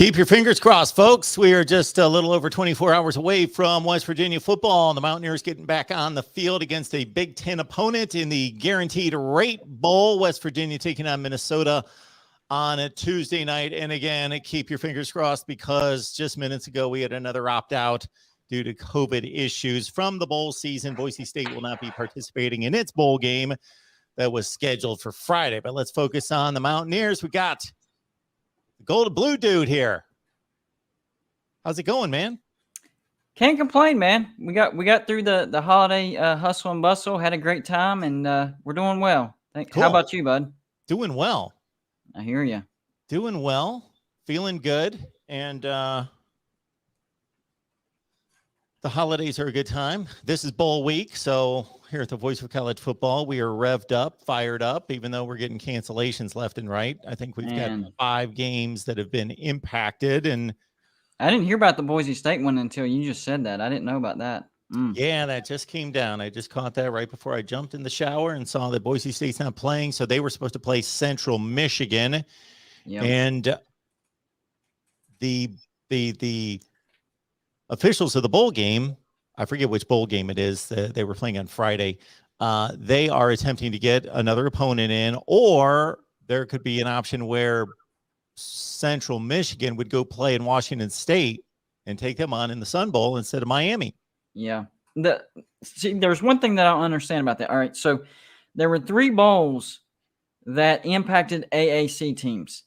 Keep your fingers crossed, folks. We are just a little over 24 hours away from West Virginia football, and the Mountaineers getting back on the field against a Big Ten opponent in the Guaranteed Rate Bowl. West Virginia taking on Minnesota on a Tuesday night. And again, keep your fingers crossed because just minutes ago we had another opt-out due to COVID issues from the bowl season. Boise State will not be participating in its bowl game that was scheduled for Friday. But let's focus on the Mountaineers. We got gold and blue dude here. How's it going, man? Can't complain, man. We got through the holiday hustle and bustle, had a great time, and we're doing well. Cool. How about you, bud? Doing well. I hear you. Doing well, feeling good, and the holidays are a good time. This is bowl week, so here at the Voice of College Football, we are revved up, fired up, even though we're getting cancellations left and right. I think we've got 5 games that have been impacted, and I didn't hear about the Boise State one until you just said that. I didn't know about that. Yeah, that just came down. I just caught that right before I jumped in the shower and saw that Boise State's not playing, so they were supposed to play Central Michigan. Yep. And the officials of the bowl game, I forget which bowl game it is, they were playing on Friday. They are attempting to get another opponent in, or there could be an option where Central Michigan would go play in Washington State and take them on in the Sun Bowl instead of Miami. Yeah. See, there's one thing that I don't understand about that. All right. So there were 3 bowls that impacted AAC teams,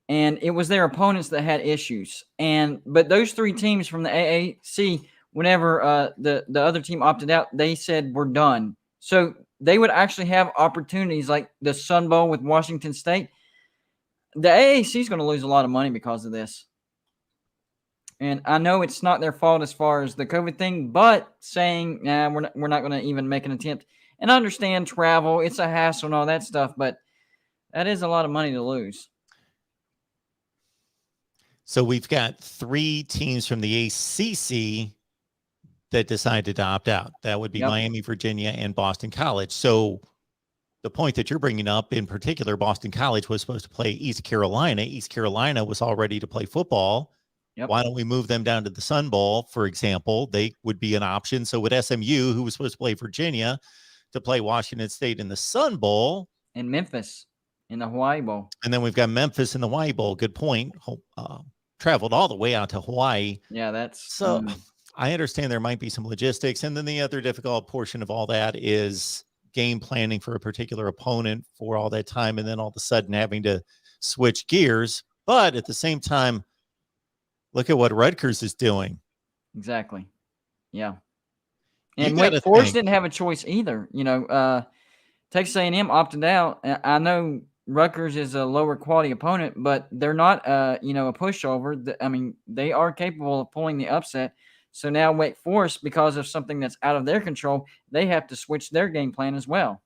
and it was their opponents that had issues. But those 3 teams from the AAC, whenever the other team opted out, they said, we're done. So they would actually have opportunities like the Sun Bowl with Washington State. The AAC is going to lose a lot of money because of this. And I know it's not their fault as far as the COVID thing, but saying, nah, we're not going to even make an attempt. And I understand travel, it's a hassle and all that stuff, but that is a lot of money to lose. So we've got 3 teams from the ACC that decided to opt out. That would be Miami, Virginia, and Boston College. So the point that you're bringing up in particular, Boston College was supposed to play East Carolina. East Carolina was all ready to play football. Yep. Why don't we move them down to the Sun Bowl, for example? They would be an option. So with SMU, who was supposed to play Virginia, to play Washington State in the Sun Bowl. And Memphis in the Hawaii Bowl. And then we've got Memphis in the Hawaii Bowl. Good point. Traveled all the way out to Hawaii. Yeah, that's... So I understand there might be some logistics. And then the other difficult portion of all that is game planning for a particular opponent for all that time, and then all of a sudden having to switch gears. But at the same time, look at what Rutgers is doing. Exactly. Yeah. And Wake Forest didn't have a choice either. You know, Texas A&M opted out. I know Rutgers is a lower quality opponent, but they're not, a pushover. I mean, they are capable of pulling the upset. So now Wake Forest, because of something that's out of their control, they have to switch their game plan as well.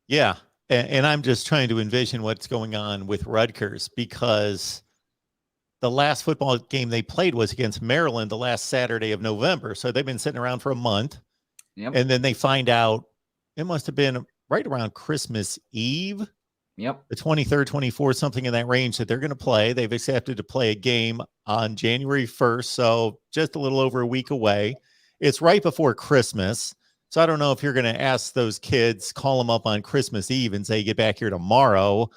Yeah. And I'm just trying to envision what's going on with Rutgers, because the last football game they played was against Maryland the last Saturday of November. So they've been sitting around for a month. Yep. And then they find out it must have been right around Christmas Eve. Yep. The 23rd, 24th, something in that range that they're going to play. They've accepted to play a game on January 1st. So just a little over a week away. It's right before Christmas. So I don't know if you're going to ask those kids, call them up on Christmas Eve and say, get back here tomorrow.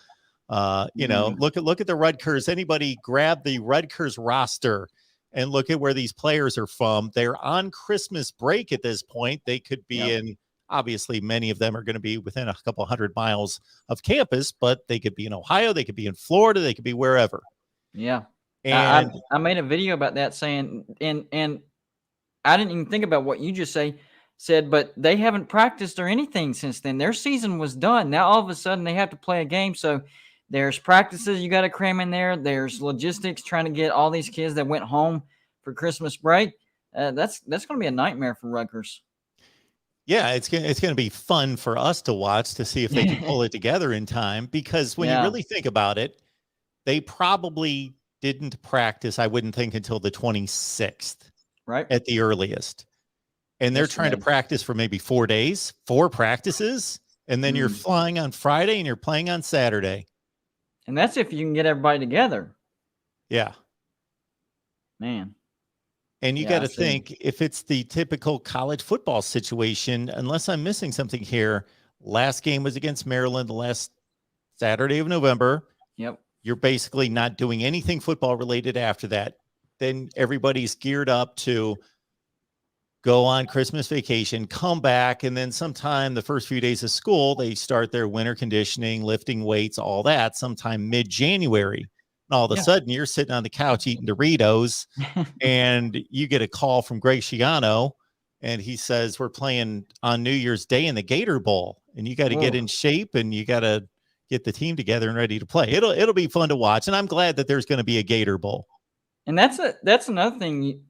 Look at the Rutgers. Anybody grab the Rutgers roster and look at where these players are from. They're on Christmas break at this point. They could be in, obviously many of them are going to be within a couple 100 miles of campus, but they could be in Ohio. They could be in Florida. They could be wherever. Yeah. And I made a video about that saying, and I didn't even think about what you just said, but they haven't practiced or anything since then. Their season was done. Now all of a sudden they have to play a game. So there's practices you got to cram in there. There's logistics trying to get all these kids that went home for Christmas break. That's going to be a nightmare for Rutgers. Yeah, it's going to be fun for us to watch to see if they can pull it together in time, because when you really think about it, they probably didn't practice, I wouldn't think, until the 26th, right, at the earliest. And they're trying to practice for maybe 4 days, 4 practices, and then you're flying on Friday and you're playing on Saturday. And that's if you can get everybody together. Yeah. Man. And you Yeah, got I to see. think if it's the typical college football situation, unless I'm missing something here, last game was against Maryland the last Saturday of November. Yep. You're basically not doing anything football related after that. Then everybody's geared up to go on Christmas vacation, come back, and then sometime the first few days of school, they start their winter conditioning, lifting weights, all that, sometime mid-January. And all of a Yeah. sudden, you're sitting on the couch eating Doritos, and you get a call from Greg Schiano, and he says, we're playing on New Year's Day in the Gator Bowl, and you got to get Whoa. in shape, and you got to get the team together and ready to play. It'll be fun to watch, and I'm glad that there's going to be a Gator Bowl. And that's another thing.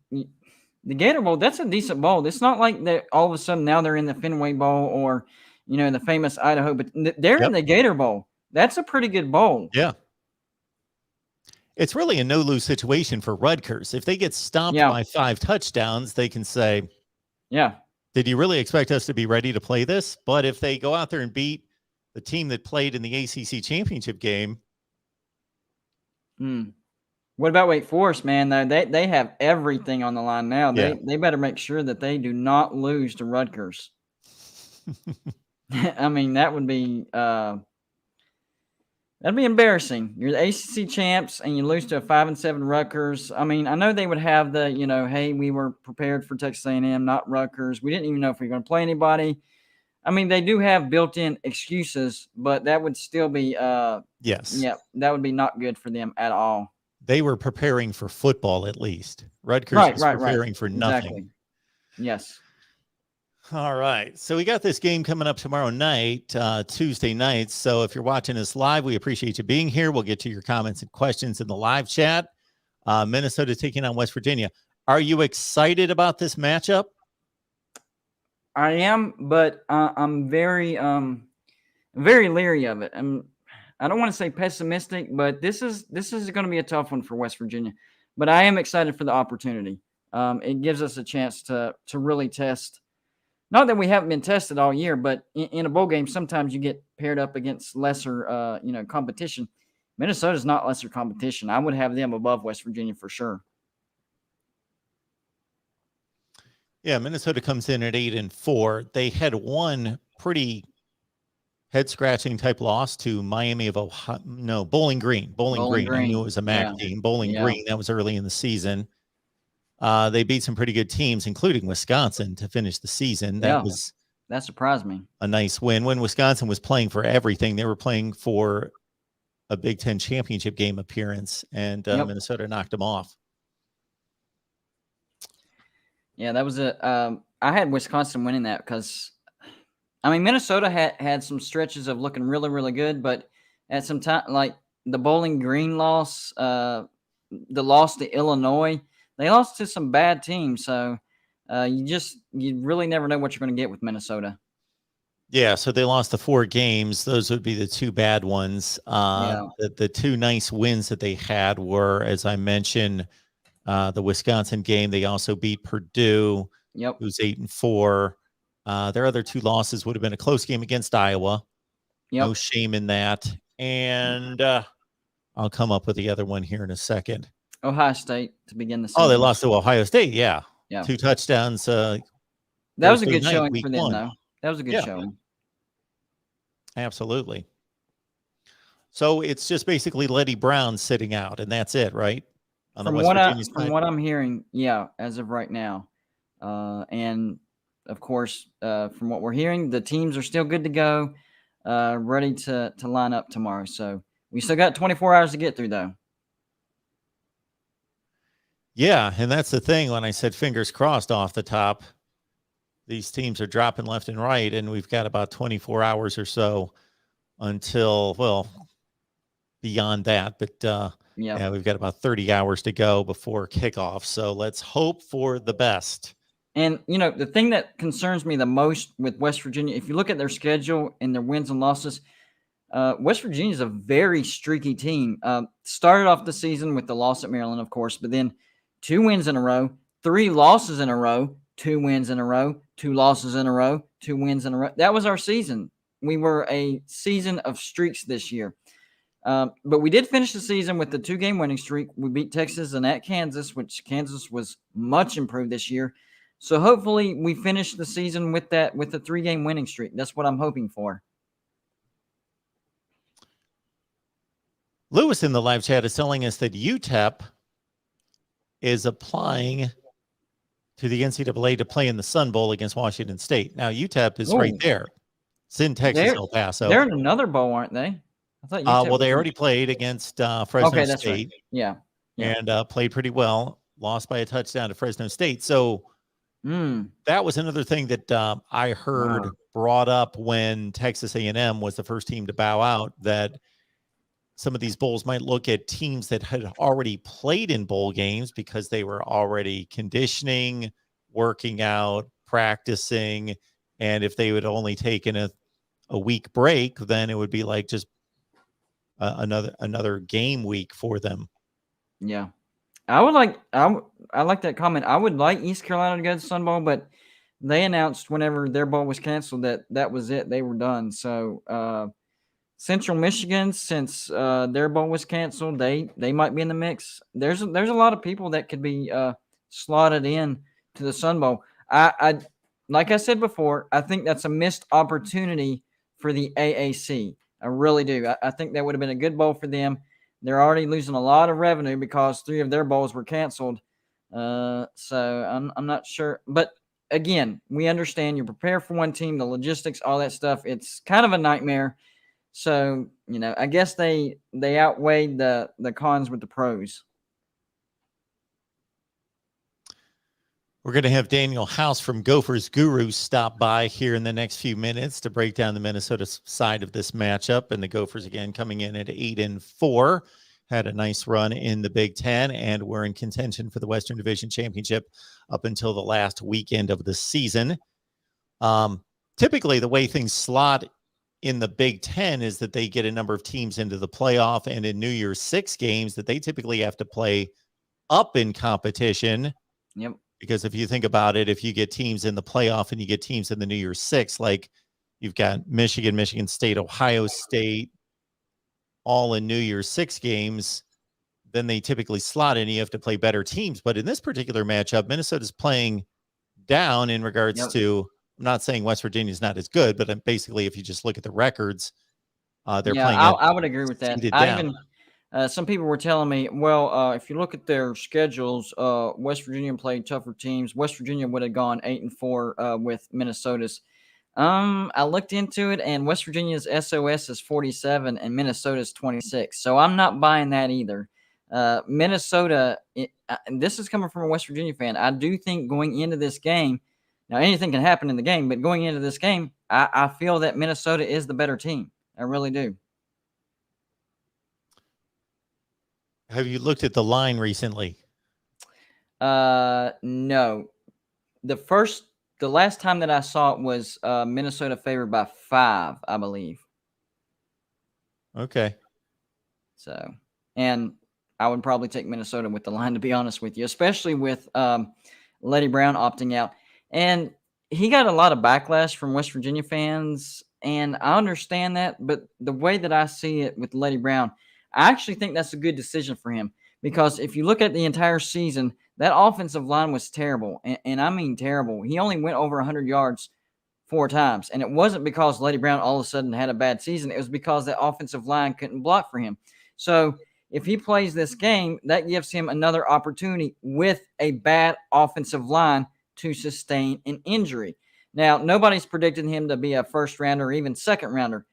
The Gator Bowl, that's a decent bowl. It's not like that all of a sudden now they're in the Fenway Bowl or, the famous Idaho, but they're in Yep. the Gator Bowl. That's a pretty good bowl. Yeah. It's really a no-lose situation for Rutgers. If they get stopped Yeah. by 5 touchdowns, they can say, Yeah. did you really expect us to be ready to play this? But if they go out there and beat the team that played in the ACC championship game. What about Wake Forest, man? Though they have everything on the line now. Yeah. They better make sure that they do not lose to Rutgers. I mean, that would be that'd be embarrassing. You're the ACC champs and you lose to a 5-7 Rutgers. I mean, I know they would have the, hey, we were prepared for Texas A&M, not Rutgers. We didn't even know if we were going to play anybody. I mean, they do have built-in excuses, but that would still be yes. Yeah, that would be not good for them at all. They were preparing for football at least. Rutgers was preparing for nothing. Exactly. Yes. All right. So we got this game coming up tomorrow night, Tuesday night. So if you're watching us live, we appreciate you being here. We'll get to your comments and questions in the live chat. Minnesota taking on West Virginia. Are you excited about this matchup? I am, but I'm very leery of it. I don't want to say pessimistic, but this is going to be a tough one for West Virginia. But I am excited for the opportunity. It gives us a chance to really test. Not that we haven't been tested all year, but in a bowl game, sometimes you get paired up against lesser, competition. Minnesota's not lesser competition. I would have them above West Virginia for sure. Yeah, Minnesota comes in at 8-4. They had one pretty head-scratching type loss to Miami of Ohio. No, Bowling Green. Bowling Green. I knew it was a MAC team. Bowling Green. That was early in the season. They beat some pretty good teams, including Wisconsin, to finish the season. That surprised me. A nice win. When Wisconsin was playing for everything, they were playing for a Big Ten championship game appearance, and Minnesota knocked them off. Yeah, that was I had Wisconsin winning that because, I mean, Minnesota had some stretches of looking really, really good, but at some time, like the Bowling Green loss, the loss to Illinois, they lost to some bad teams. So you really never know what you're going to get with Minnesota. Yeah, so they lost the 4 games. Those would be the 2 bad ones. The 2 nice wins that they had were, as I mentioned, the Wisconsin game. They also beat Purdue, who's 8-4. Their other 2 losses would have been a close game against Iowa. No shame in that. And I'll come up with the other one here in a second. Ohio State to begin the season. Oh, they lost to Ohio State. Yeah. 2 touchdowns. That was a good showing for them, though. That was a good showing. Absolutely. So it's just basically Letty Brown sitting out, and that's it, right? From what I'm hearing, as of right now. And, of course, from what we're hearing, the teams are still good to go, ready to line up tomorrow. So we still got 24 hours to get through, though. Yeah, and that's the thing. When I said fingers crossed off the top, these teams are dropping left and right, and we've got about 24 hours or so until, well, beyond that. But we've got about 30 hours to go before kickoff. So let's hope for the best. And, the thing that concerns me the most with West Virginia, if you look at their schedule and their wins and losses, West Virginia is a very streaky team. Started off the season with the loss at Maryland, of course, but then 2 wins in a row, 3 losses in a row, 2 wins in a row, 2 losses in a row, 2 wins in a row. That was our season. We were a season of streaks this year. But we did finish the season with the 2-game winning streak. We beat Texas and at Kansas, which Kansas was much improved this year. So hopefully we finish the season with the 3-game winning streak. That's what I'm hoping for. Lewis in the live chat is telling us that UTEP is applying to the NCAA to play in the Sun Bowl against Washington State. Now, UTEP is right there. It's in Texas, El Paso. They're in another bowl, aren't they? I thought UTEP well, they already played against Fresno that's State. Right. Yeah. And played pretty well. Lost by a touchdown to Fresno State. So that was another thing that I heard brought up when Texas A&M was the first team to bow out, that some of these bowls might look at teams that had already played in bowl games because they were already conditioning, working out, practicing. And if they would only taken a week break, then it would be like just another game week for them. Yeah. I like that comment. I would like East Carolina to go to the Sun Bowl, but they announced whenever their bowl was canceled that was it. They were done. So Central Michigan, since their bowl was canceled, they might be in the mix. There's a lot of people that could be slotted in to the Sun Bowl. I like I said before, I think that's a missed opportunity for the AAC. I really do. I think that would have been a good bowl for them. They're already losing a lot of revenue because 3 of their bowls were canceled. So I'm not sure. But again, we understand you prepare for one team, the logistics, all that stuff. It's kind of a nightmare. So, I guess they outweighed the cons with the pros. We're going to have Daniel House from Gophers Guru stop by here in the next few minutes to break down the Minnesota side of this matchup. And the Gophers, again, coming in at 8-4, had a nice run in the Big Ten, and we're in contention for the Western Division Championship up until the last weekend of the season. Typically, the way things slot in the Big Ten is that they get a number of teams into the playoff, and in New Year's 6 games that they typically have to play up in competition. Yep. Because if you think about it, if you get teams in the playoff and you get teams in the New Year's 6, like you've got Michigan, Michigan State, Ohio State, all in New Year's 6 games, then they typically slot in. You have to play better teams. But in this particular matchup, Minnesota's playing down in regards to, I'm not saying West Virginia is not as good, but basically, if you just look at the records, they're playing. I would agree with that. Some people were telling me, well, if you look at their schedules, West Virginia played tougher teams. West Virginia would have gone 8-4 with Minnesota's. I looked into it, and West Virginia's SOS is 47 and Minnesota's 26. So I'm not buying that either. Minnesota, and this is coming from a West Virginia fan, I do think going into this game, now anything can happen in the game, but going into this game, I feel that Minnesota is the better team. I really do. Have you looked at the line recently? No. The last time that I saw it was Minnesota favored by 5, I believe. Okay. So, and I would probably take Minnesota with the line, to be honest with you, especially with Letty Brown opting out. And he got a lot of backlash from West Virginia fans, and I understand that. But the way that I see it with Letty Brown, I actually think that's a good decision for him, because if you look at the entire season, that offensive line was terrible, and I mean terrible. He only went over 100 yards 4 times, and it wasn't because Letty Brown all of a sudden had a bad season. It was because that offensive line couldn't block for him. So if he plays this game, that gives him another opportunity with a bad offensive line to sustain an injury. Now, nobody's predicting him to be a first rounder or even second rounder,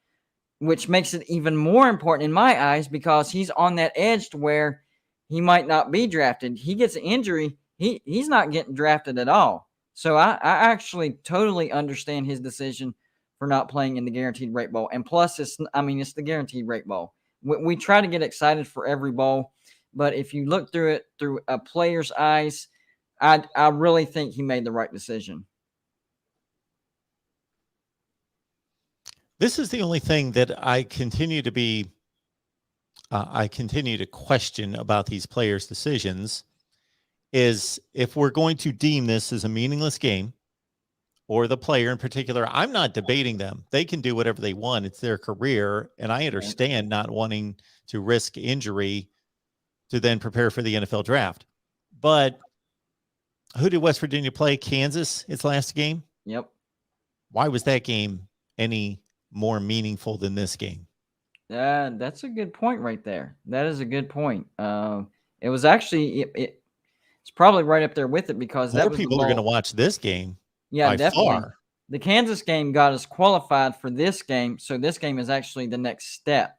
which makes it even more important in my eyes, because he's on that edge to where he might not be drafted. He gets an injury, he's not getting drafted at all. So I actually totally understand his decision for not playing in the Guaranteed Rate Bowl. And plus, it's the Guaranteed Rate Bowl. We try to get excited for every bowl, but if you look through it through a player's eyes, I really think he made the right decision. This is the only thing that I continue to question about these players' decisions, is if we're going to deem this as a meaningless game, or the player in particular. I'm not debating them. They can do whatever they want. It's their career. And I understand not wanting to risk injury to then prepare for the NFL draft. But who did West Virginia play? Kansas, its last game? Yep. Why was that game any more meaningful than this game? That's a good point right there. That is a good point. It was actually it's probably right up there with it because that More was the people are going to ball. watch this game Yeah, by definitely. far. The Kansas game got us qualified for this game, so this game is actually the next step.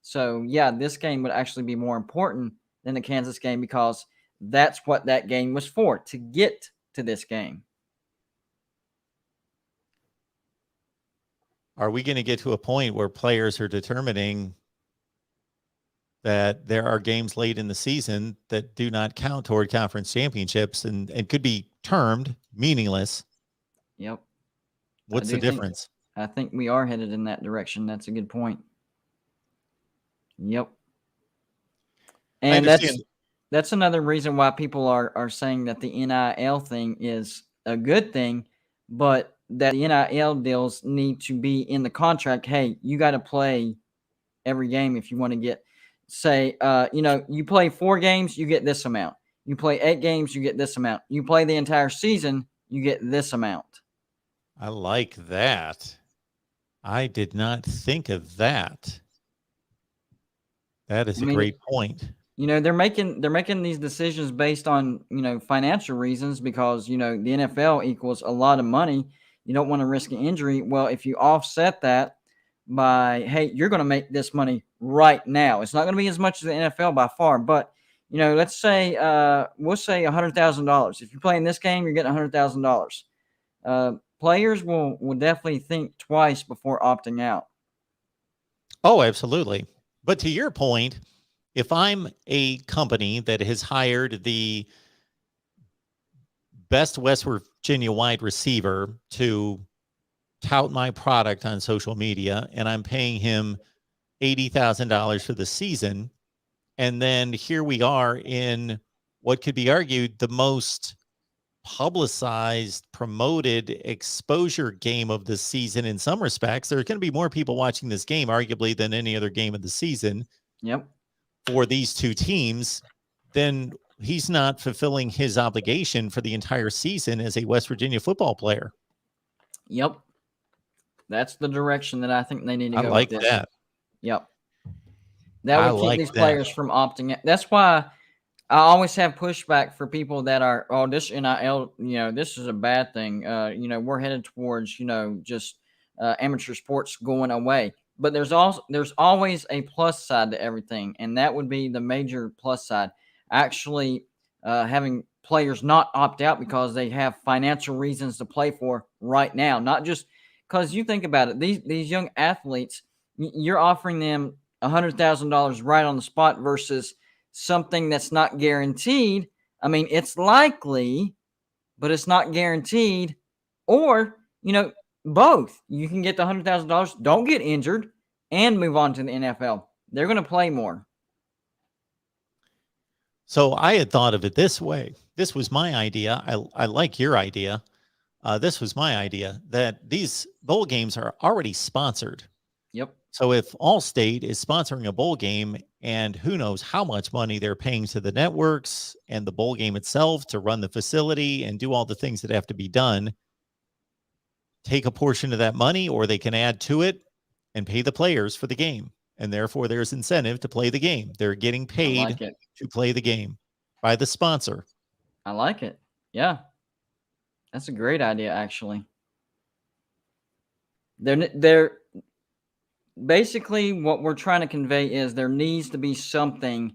So yeah, this game would actually be more important than the Kansas game because that's what that game was for, to get to this game. Are we going to get to a point where players are determining that there are games late in the season that do not count toward conference championships and could be termed meaningless? Yep. What's the difference? I think we are headed in that direction. That's a good point. Yep. And that's another reason why people are saying that the NIL thing is a good thing, but that the NIL deals need to be in the contract. Hey, you got to play every game if you want to get, say, you play 4 games, you get this amount. You play 8 games, you get this amount. You play the entire season, you get this amount. I like that. I did not think of that. That is a great point. They're making these decisions based on, financial reasons because, the NFL equals a lot of money. You don't want to risk an injury. Well, if you offset that by, hey, you're going to make this money right now. It's not going to be as much as the NFL by far, but, let's say, we'll say $100,000. If you're playing this game, you're getting $100,000. Players will definitely think twice before opting out. Oh, absolutely. But to your point, if I'm a company that has hired the best West Virginia wide receiver to tout my product on social media, and I'm paying him $80,000 for the season, and then here we are in what could be argued the most publicized, promoted exposure game of the season in some respects, there's going to be more people watching this game, arguably, than any other game of the season. Yep. For these two teams, then he's not fulfilling his obligation for the entire season as a West Virginia football player. Yep. That's the direction that I think they need to go. I like with this. that. Yep. That would keep these players from opting out. That's why I always have pushback for people that are, oh, this NIL, this is a bad thing. We're headed towards, just amateur sports going away. But there's always a plus side to everything, and that would be the major plus side. Actually, having players not opt out because they have financial reasons to play for right now, not just because you think about it. These young athletes, you're offering them $100,000 right on the spot versus something that's not guaranteed. I mean, it's likely, but it's not guaranteed. Or, both. You can get the $100,000, don't get injured, and move on to the NFL. They're going to play more. So I had thought of it this way. This was my idea. I like your idea. This was my idea that these bowl games are already sponsored. Yep. So if Allstate is sponsoring a bowl game, and who knows how much money they're paying to the networks and the bowl game itself to run the facility and do all the things that have to be done, take a portion of that money, or they can add to it and pay the players for the game. And therefore there's incentive to play the game. They're getting paid to play the game by the sponsor. I like it. Yeah. That's a great idea, actually. They're basically what we're trying to convey is there needs to be something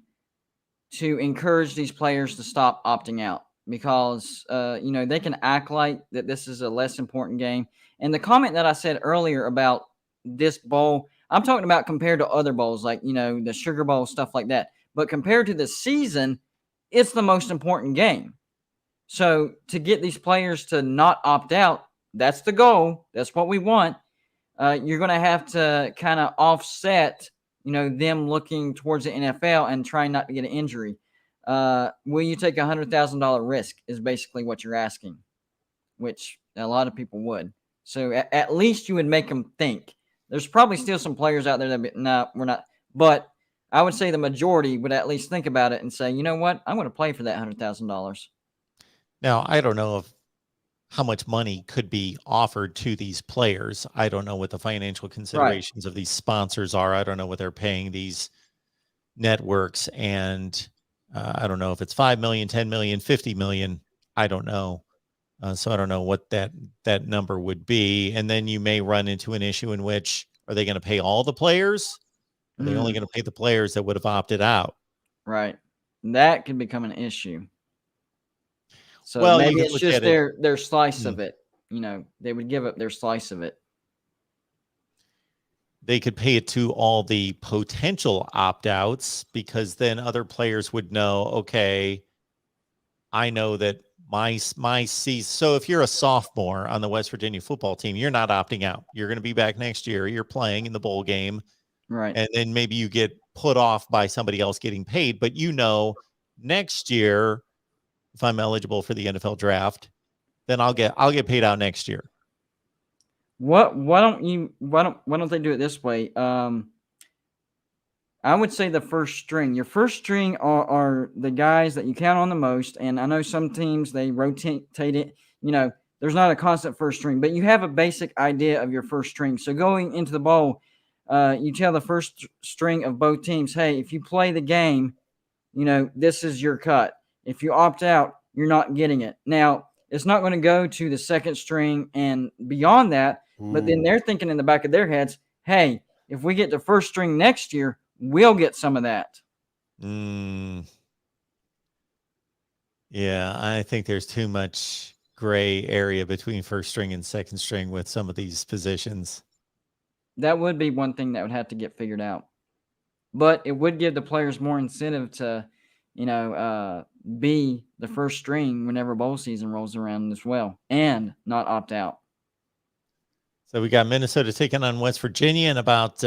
to encourage these players to stop opting out because, they can act like that this is a less important game. And the comment that I said earlier about this bowl, I'm talking about compared to other bowls, like, the Sugar Bowl, stuff like that. But compared to the season, it's the most important game. So to get these players to not opt out, that's the goal. That's what we want. You're going to have to kind of offset, them looking towards the NFL and trying not to get an injury. Will you take $100,000 risk is basically what you're asking, which A lot of people would. So at least you would make them think. There's probably still some players out there that be, no, we're not. But I would say the majority would at least think about it and say, you know what, I'm going to play for that $100,000. Now, I don't know if how much money could be offered to these players. I don't know what the financial considerations of these sponsors are. I don't know what they're paying these networks, and I don't know if it's 5 million, 10 million, 50 million. I don't know. So I don't know what that number would be. And then you may run into an issue in which, are they going to pay all the players? Are they only going to pay the players that would have opted out? Right. That could become an issue. So Well, you maybe could it's look just at it. their slice of it. They would give up their slice of it. They could pay it to all the potential opt-outs, because then other players would know, okay, I know that my season. So if you're a sophomore on the West Virginia football team, you're not opting out. You're going to be back next year. You're playing in the bowl game. Right. And then maybe you get put off by somebody else getting paid, but next year, if I'm eligible for the NFL draft, then I'll get paid out next year. Why don't they do it this way? I would say the first string. Your first string are the guys that you count on the most. And I know some teams, they rotate it. There's not a constant first string, but you have a basic idea of your first string. So going into the bowl, you tell the first string of both teams, hey, if you play the game, this is your cut. If you opt out, you're not getting it. Now, it's not going to go to the second string and beyond that, but then they're thinking in the back of their heads, hey, if we get the first string next year, we'll get some of that. Yeah, I think there's too much gray area between first string and second string with some of these positions. That would be one thing that would have to get figured out. But it would give the players more incentive to, be the first string whenever bowl season rolls around as well, and not opt out. So we got Minnesota taking on West Virginia in about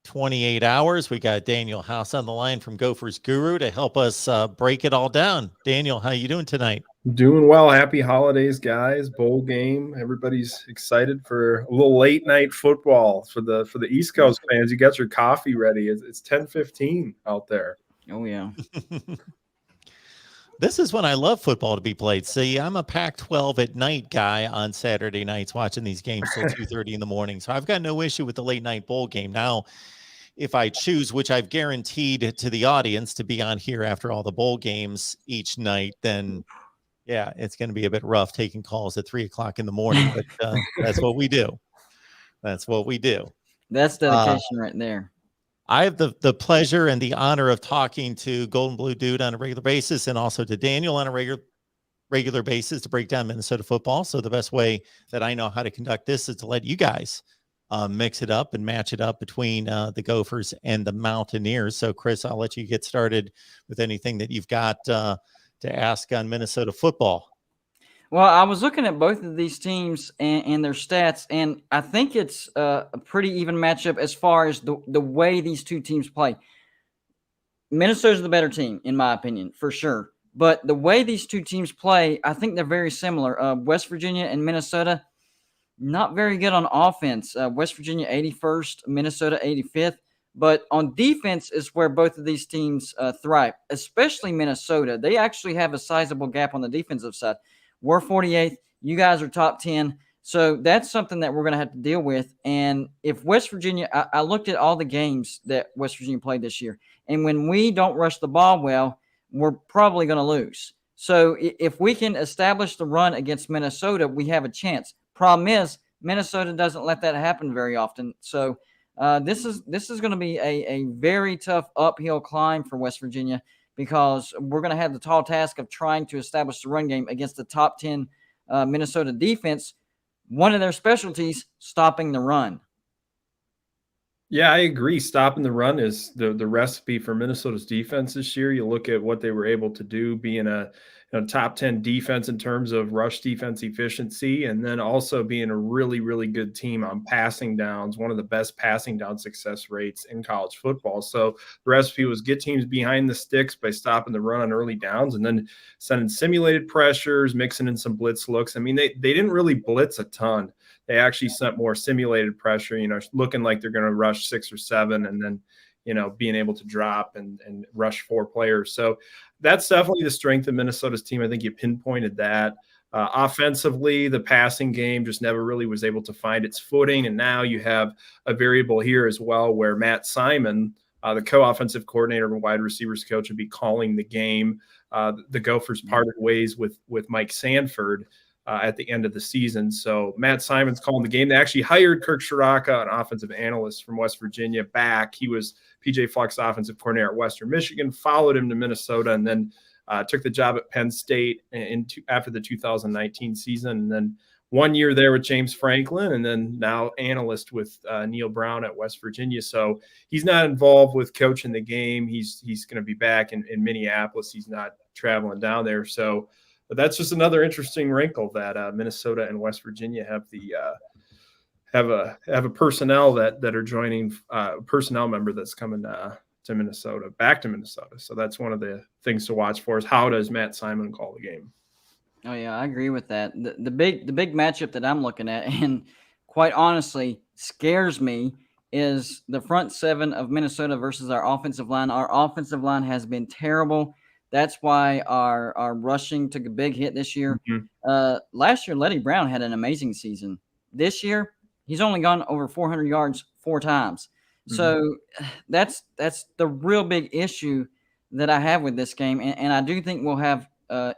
28 hours. We got Daniel House on the line from Gophers Guru to help us break it all down. Daniel, how you doing tonight? Doing well. Happy holidays, guys. Bowl game. Everybody's excited for a little late night football for the East Coast fans. You got your coffee ready. It's 10:15 out there. Oh yeah. This is when I love football to be played. See, I'm a Pac-12 at night guy on Saturday nights watching these games till 2:30 in the morning. So I've got no issue with the late night bowl game. Now, if I choose, which I've guaranteed to the audience to be on here after all the bowl games each night, then yeah, it's going to be a bit rough taking calls at 3:00 in the morning, but that's what we do. That's what we do. That's dedication right there. I have the pleasure and the honor of talking to Golden Blue Dude on a regular basis, and also to Daniel on a regular basis to break down Minnesota football. So the best way that I know how to conduct this is to let you guys mix it up and match it up between the Gophers and the Mountaineers. So Chris, I'll let you get started with anything that you've got to ask on Minnesota football. Well, I was looking at both of these teams and their stats, and I think it's a pretty even matchup as far as the way these two teams play. Minnesota's the better team, in my opinion, for sure. But the way these two teams play, I think they're very similar. West Virginia and Minnesota, not very good on offense. West Virginia 81st, Minnesota 85th. But on defense is where both of these teams thrive, especially Minnesota. They actually have a sizable gap on the defensive side. We're 48th. You guys are top 10. So that's something that we're going to have to deal with. And if West Virginia, I looked at all the games that West Virginia played this year. And when we don't rush the ball well, we're probably going to lose. So if we can establish the run against Minnesota, we have a chance. Problem is, Minnesota doesn't let that happen very often. So this is going to be a very tough uphill climb for West Virginia, because we're going to have the tall task of trying to establish the run game against the top 10 Minnesota defense. One of their specialties, stopping the run. Yeah, I agree. Stopping the run is the recipe for Minnesota's defense this year. You look at what they were able to do, being a top 10 defense in terms of rush defense efficiency, and then also being a really, really good team on passing downs, one of the best passing down success rates in college football. So the recipe was get teams behind the sticks by stopping the run on early downs and then sending simulated pressures, mixing in some blitz looks. I mean, they didn't really blitz a ton. They actually sent more simulated pressure, looking like they're going to rush 6 or 7 and then, being able to drop and rush 4 players. So that's definitely the strength of Minnesota's team. I think you pinpointed that. Offensively, the passing game just never really was able to find its footing. And now you have a variable here as well where Matt Simon, the co-offensive coordinator and wide receivers coach, would be calling the game. The Gophers parted ways with Mike Sanford at the end of the season. So Matt Simon's calling the game. They actually hired Kirk Shiraka, an offensive analyst from West Virginia, back. He was PJ Fleck's offensive coordinator at Western Michigan, followed him to Minnesota, and then took the job at Penn State after the 2019 season. And then 1 year there with James Franklin, and then now analyst with Neil Brown at West Virginia. So he's not involved with coaching the game. He's going to be back in Minneapolis. He's not traveling down there. So but that's just another interesting wrinkle that Minnesota and West Virginia have a personnel that are joining personnel member that's coming to Minnesota, back to Minnesota. So that's one of the things to watch for is how does Matt Simon call the game? Oh yeah, I agree with that. The big matchup that I'm looking at, and quite honestly scares me, is the front seven of Minnesota versus our offensive line. Our offensive line has been terrible. That's why our rushing took a big hit this year. Mm-hmm. Last year, Letty Brown had an amazing season. This year, he's only gone over 400 yards 4 times. Mm-hmm. So that's the real big issue that I have with this game, and I do think we'll have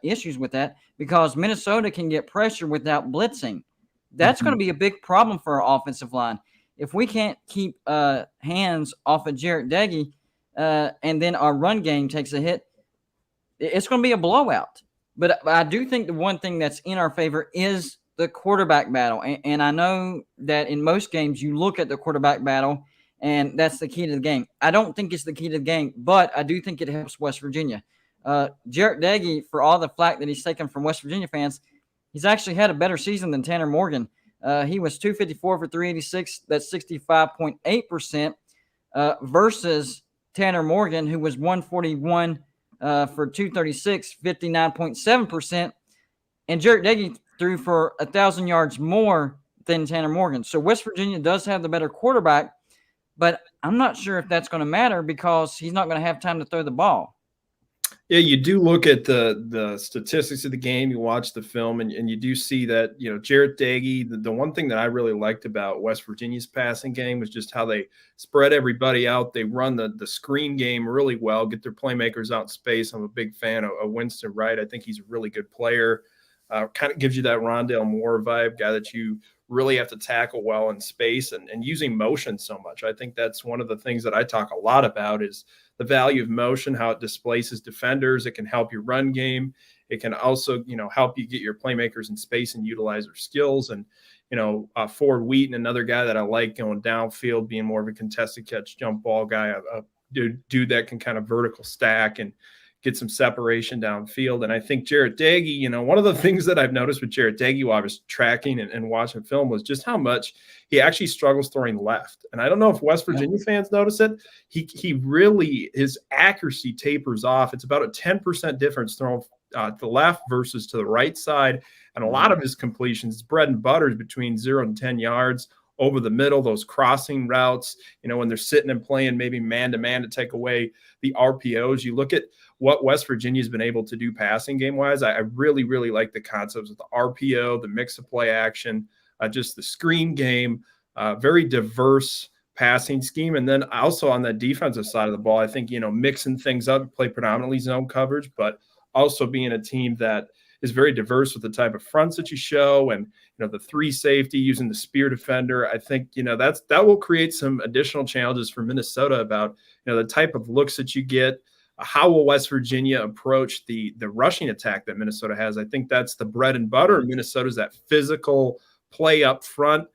issues with that because Minnesota can get pressure without blitzing. That's going to be a big problem for our offensive line. If we can't keep hands off of Jarrett Deggy, and then our run game takes a hit, it's going to be a blowout. But I do think the one thing that's in our favor is the quarterback battle. And I know that in most games you look at the quarterback battle, and that's the key to the game. I don't think it's the key to the game, but I do think it helps West Virginia. Jarrett Deggy, for all the flack that he's taken from West Virginia fans, he's actually had a better season than Tanner Morgan. He was 254 for 386. That's 65.8% versus Tanner Morgan, who was 141 for 236, 59.7%. And Jarrett Deggy threw for 1,000 yards more than Tanner Morgan. So West Virginia does have the better quarterback, but I'm not sure if that's going to matter because he's not going to have time to throw the ball. Yeah, you do look at the statistics of the game. You watch the film, and you do see that, Jarrett Daggy, the one thing that I really liked about West Virginia's passing game was just how they spread everybody out. They run the screen game really well, get their playmakers out in space. I'm a big fan of Winston Wright. I think he's a really good player. Kind of gives you that Rondale Moore vibe, guy that you really have to tackle well in space and using motion so much. I think that's one of the things that I talk a lot about is the value of motion, how it displaces defenders. It can help your run game. It can also, help you get your playmakers in space and utilize their skills. And, Ford Wheaton, another guy that I like going downfield, being more of a contested catch jump ball guy, a dude that can kind of vertical stack and get some separation downfield. And I think Jarrett Daggy, one of the things that I've noticed with Jarrett Daggy while I was tracking and watching film was just how much he actually struggles throwing left. And I don't know if West Virginia fans notice it. He really, his accuracy tapers off. It's about a 10% difference thrown to the left versus to the right side. And a lot of his completions, bread and butter, is between 0 and 10 yards. Over the middle, those crossing routes, when they're sitting and playing maybe man-to-man to take away the RPOs. You look at what West Virginia's been able to do passing game-wise. I really, really like the concepts of the RPO, the mix of play action, just the screen game, very diverse passing scheme. And then also on the defensive side of the ball, I think, mixing things up, play predominantly zone coverage, but also being a team that is very diverse with the type of fronts that you show and, the 3 safety using the spear defender. I think, that will create some additional challenges for Minnesota about, the type of looks that you get. How will West Virginia approach the rushing attack that Minnesota has? I think that's the bread and butter of Minnesota's that physical play up front.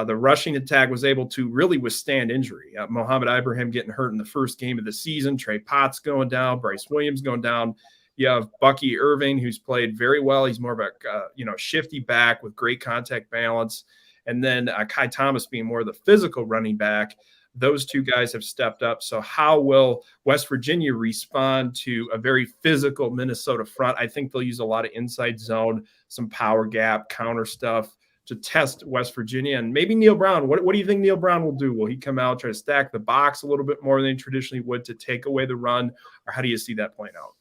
the rushing attack was able to really withstand injury. Mohamed Ibrahim getting hurt in the first game of the season, Trey Potts going down, Bryce Williams going down. You have Bucky Irving, who's played very well. He's more of a shifty back with great contact balance. And then Kai Thomas being more of the physical running back. Those two guys have stepped up. So how will West Virginia respond to a very physical Minnesota front? I think they'll use a lot of inside zone, some power gap, counter stuff to test West Virginia. And maybe Neil Brown. What do you think Neil Brown will do? Will he come out, try to stack the box a little bit more than he traditionally would to take away the run? Or how do you see that playing out?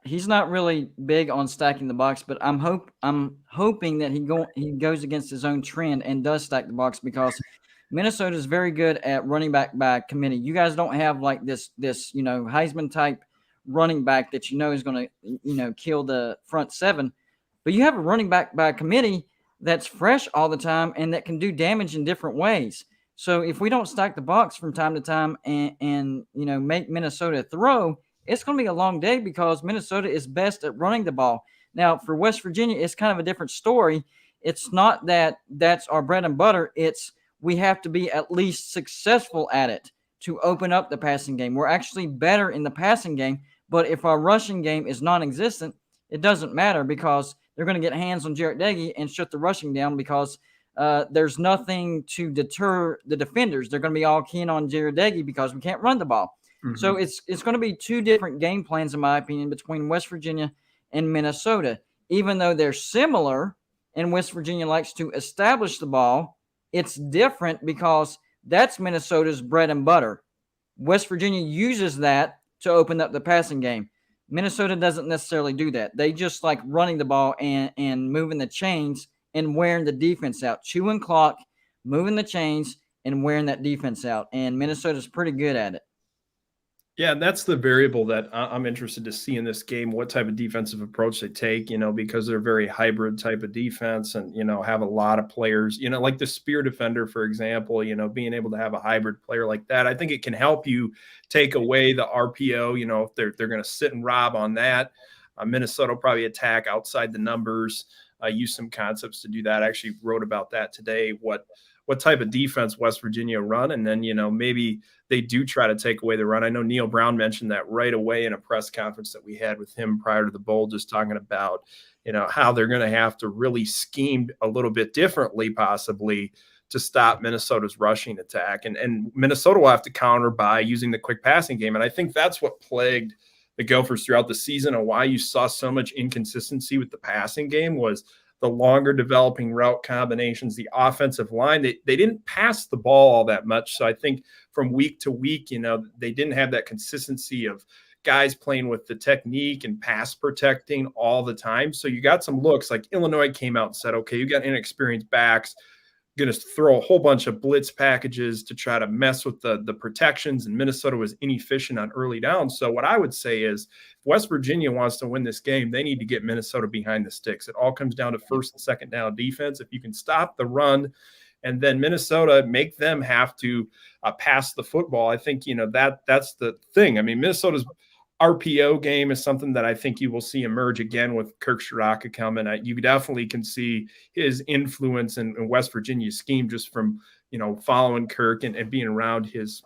He's not really big on stacking the box, but I'm hoping that he goes against his own trend and does stack the box, because Minnesota is very good at running back by committee. You guys don't have like this Heisman type running back that is going to kill the front seven, but you have a running back by committee that's fresh all the time and that can do damage in different ways. So if we don't stack the box from time to time and make Minnesota throw, it's going to be a long day, because Minnesota is best at running the ball. Now, for West Virginia, it's kind of a different story. It's not that that's our bread and butter. It's we have to be at least successful at it to open up the passing game. We're actually better in the passing game, but if our rushing game is non-existent, it doesn't matter, because they're going to get hands on Jarrett Doege and shut the rushing down, because there's nothing to deter the defenders. They're going to be all keen on Jarrett Doege because we can't run the ball. Mm-hmm. So it's going to be two different game plans, in my opinion, between West Virginia and Minnesota. Even though they're similar and West Virginia likes to establish the ball, it's different because that's Minnesota's bread and butter. West Virginia uses that to open up the passing game. Minnesota doesn't necessarily do that. They just like running the ball and moving the chains and wearing the defense out, chewing clock, moving the chains, and wearing that defense out. And Minnesota's pretty good at it. Yeah, and that's the variable that I'm interested to see in this game, what type of defensive approach they take, because they're a very hybrid type of defense and, have a lot of players, like the spear defender, for example, being able to have a hybrid player like that. I think it can help you take away the RPO, if they're going to sit and rob on that. Minnesota will probably attack outside the numbers, use some concepts to do that. I actually wrote about that today, what type of defense West Virginia run. And then, maybe they do try to take away the run. I know Neil Brown mentioned that right away in a press conference that we had with him prior to the bowl, just talking about, how they're going to have to really scheme a little bit differently, possibly, to stop Minnesota's rushing attack. And Minnesota will have to counter by using the quick passing game. And I think that's what plagued the Gophers throughout the season, and why you saw so much inconsistency with the passing game was the longer developing route combinations, the offensive line. They didn't pass the ball all that much. So I think from week to week, they didn't have that consistency of guys playing with the technique and pass protecting all the time. So you got some looks like Illinois came out and said, okay, you got inexperienced backs, going to throw a whole bunch of blitz packages to try to mess with the protections, and Minnesota was inefficient on early downs. So what I would say is, if West Virginia wants to win this game, they need to get Minnesota behind the sticks. It all comes down to first and second down defense. If you can stop the run and then Minnesota make them have to pass the football, I think, that's the thing. I mean, Minnesota's RPO game is something that I think you will see emerge again with Kirk Shiraka coming. You definitely can see his influence in West Virginia's scheme just from, following Kirk and being around his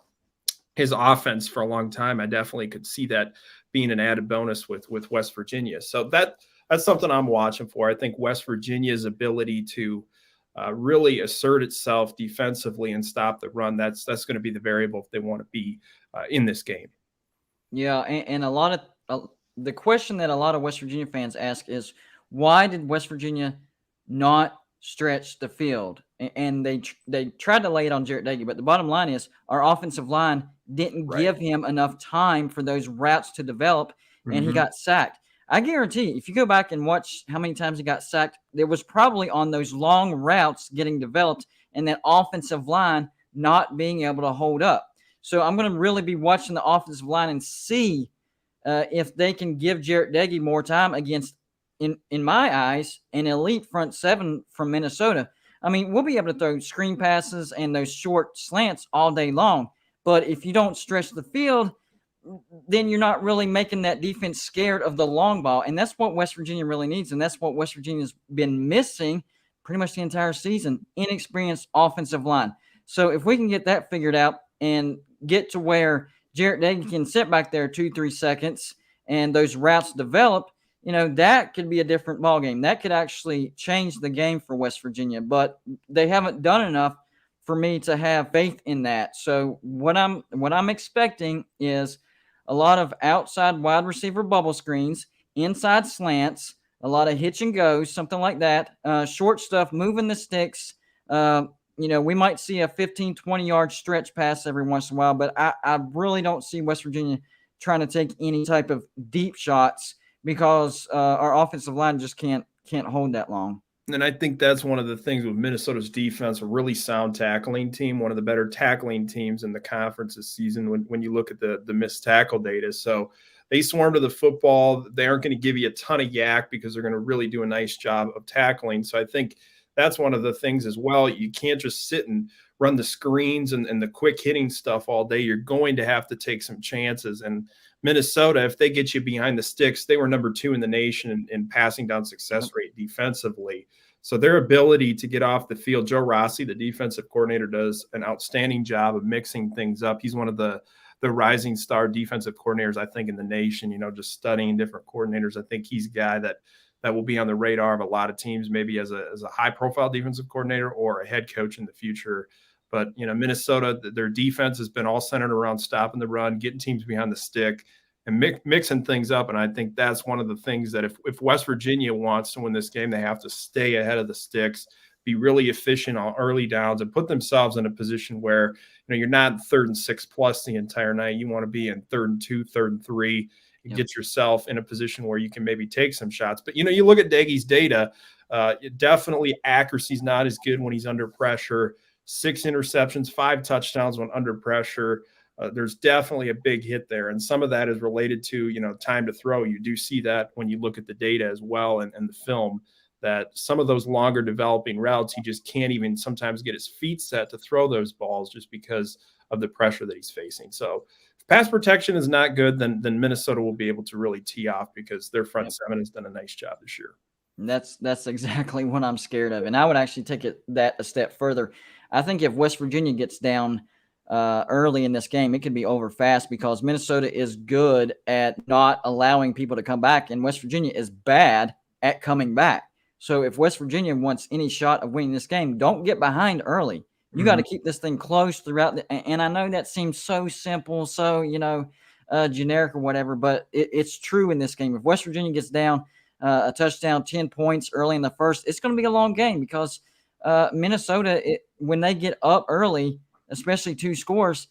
offense for a long time. I definitely could see that being an added bonus with West Virginia. So that's something I'm watching for. I think West Virginia's ability to really assert itself defensively and stop the run, that's going to be the variable if they want to be in this game. Yeah, and a lot of the question that a lot of West Virginia fans ask is, why did West Virginia not stretch the field? And they tried to lay it on Jarrett Doege, but the bottom line is our offensive line didn't give him enough time for those routes to develop, and he got sacked. I guarantee if you go back and watch how many times he got sacked, there was probably on those long routes getting developed and that offensive line not being able to hold up. So I'm going to really be watching the offensive line and see if they can give Jarrett Doege more time against, in my eyes, an elite front seven from Minnesota. I mean, we'll be able to throw screen passes and those short slants all day long. But if you don't stretch the field, then you're not really making that defense scared of the long ball. And that's what West Virginia really needs. And that's what West Virginia's been missing pretty much the entire season, inexperienced offensive line. So if we can get that figured out and get to where Jarrett Day can sit back there 2-3 seconds and those routes develop, that could be a different ballgame. That could actually change the game for West Virginia, but they haven't done enough for me to have faith in that. So what I'm expecting is a lot of outside wide receiver bubble screens, inside slants, a lot of hitch and goes, something like that. Short stuff, moving the sticks. We might see a 15, 20-yard stretch pass every once in a while, but I really don't see West Virginia trying to take any type of deep shots because our offensive line just can't hold that long. And I think that's one of the things with Minnesota's defense, a really sound tackling team, one of the better tackling teams in the conference this season when you look at the missed tackle data. So they swarm to the football. They aren't going to give you a ton of yak because they're going to really do a nice job of tackling. So I think that's one of the things as well. You can't just sit and run the screens and the quick hitting stuff all day. You're going to have to take some chances. And Minnesota, if they get you behind the sticks, they were number 2 in the nation in passing down success rate defensively. So their ability to get off the field, Joe Rossi, the defensive coordinator, does an outstanding job of mixing things up. He's one of the rising star defensive coordinators, I think, in the nation, just studying different coordinators. I think he's a guy that will be on the radar of a lot of teams, maybe as a high-profile defensive coordinator or a head coach in the future. But, Minnesota, their defense has been all centered around stopping the run, getting teams behind the stick, and mixing things up. And I think that's one of the things that if West Virginia wants to win this game, they have to stay ahead of the sticks, be really efficient on early downs, and put themselves in a position where, you're not 3rd and 6 plus the entire night. You want to be in 3rd and 2, 3rd and 3, and get yourself in a position where you can maybe take some shots. But, you look at Doegie's data, definitely accuracy's not as good when he's under pressure. 6 interceptions, 5 touchdowns when under pressure. There's definitely a big hit there. And some of that is related to, time to throw. You do see that when you look at the data as well and the film, that some of those longer developing routes, he just can't even sometimes get his feet set to throw those balls just because of the pressure that he's facing. So if pass protection is not good, then Minnesota will be able to really tee off because their front seven has done a nice job this year. That's exactly what I'm scared of. And I would actually take that a step further. I think if West Virginia gets down early in this game, it could be over fast because Minnesota is good at not allowing people to come back, and West Virginia is bad at coming back. So if West Virginia wants any shot of winning this game, don't get behind early. You got to keep this thing close throughout. And I know that seems so simple, so, generic or whatever, but it's true in this game. If West Virginia gets down a touchdown, 10 points early in the first, it's going to be a long game because Minnesota, when they get up early, especially 2 scores,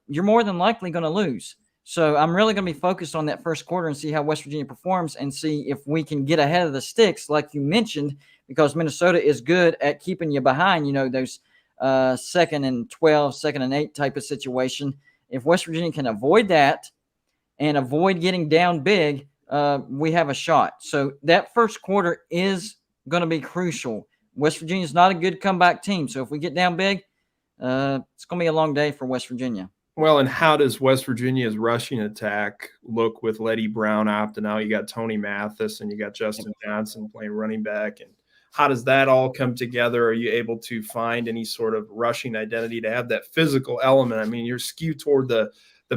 you're more than likely going to lose. So I'm really going to be focused on that first quarter and see how West Virginia performs and see if we can get ahead of the sticks, like you mentioned, because Minnesota is good at keeping you behind, those 2nd and 12, 2nd and 8 type of situation. If West Virginia can avoid that and avoid getting down big, we have a shot. So that first quarter is going to be crucial. West Virginia is not a good comeback team. So if we get down big, it's going to be a long day for West Virginia. Well, and how does West Virginia's rushing attack look with Letty Brown opting out? You got Tony Mathis and you got Justin Johnson playing running back. And how does that all come together? Are you able to find any sort of rushing identity to have that physical element? I mean, you're skewed toward the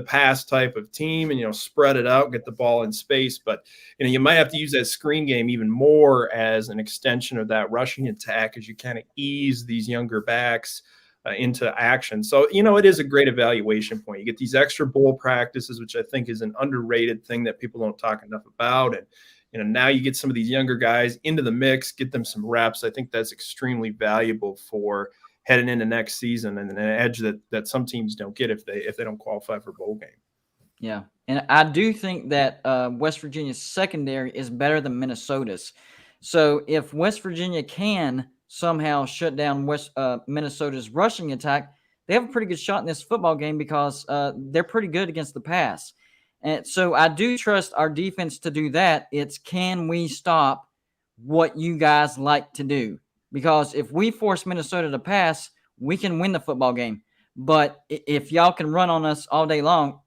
pass type of team and, spread it out, get the ball in space. But, you might have to use that screen game even more as an extension of that rushing attack as you kind of ease these younger backs into action. So, it is a great evaluation point. You get these extra bowl practices, which I think is an underrated thing that people don't talk enough about. And, now you get some of these younger guys into the mix, get them some reps. I think that's extremely valuable for heading into next season and an edge that some teams don't get if they don't qualify for bowl game. Yeah. And I do think that West Virginia's secondary is better than Minnesota's. So if West Virginia can somehow shut down Minnesota's rushing attack, they have a pretty good shot in this football game because they're pretty good against the pass. And so I do trust our defense to do that. It's can we stop what you guys like to do? Because if we force Minnesota to pass, we can win the football game. But if y'all can run on us all day long,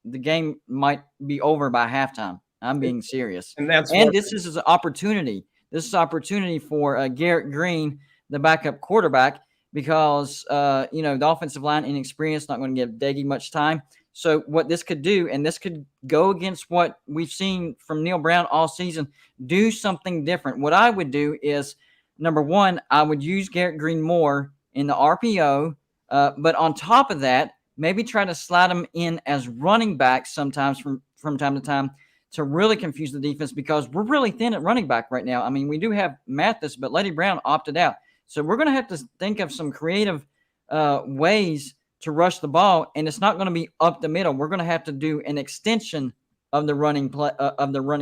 the game might be over by halftime. I'm being serious. And this is an opportunity. this is opportunity for Garrett Green, the backup quarterback, because the offensive line inexperienced, not going to give Daggy much time. So what this could do, and this could go against what we've seen from Neil Brown all season, do something different. What I would do is, number one, I would use Garrett Green more in the RPO, but on top of that, maybe try to slide him in as running backs sometimes from time to time to really confuse the defense, because we're really thin at running back right now. I mean, we do have Mathis, but Lady Brown opted out. So we're going to have to think of some creative ways to rush the ball, and it's not going to be up the middle. We're going to have to do an extension of the running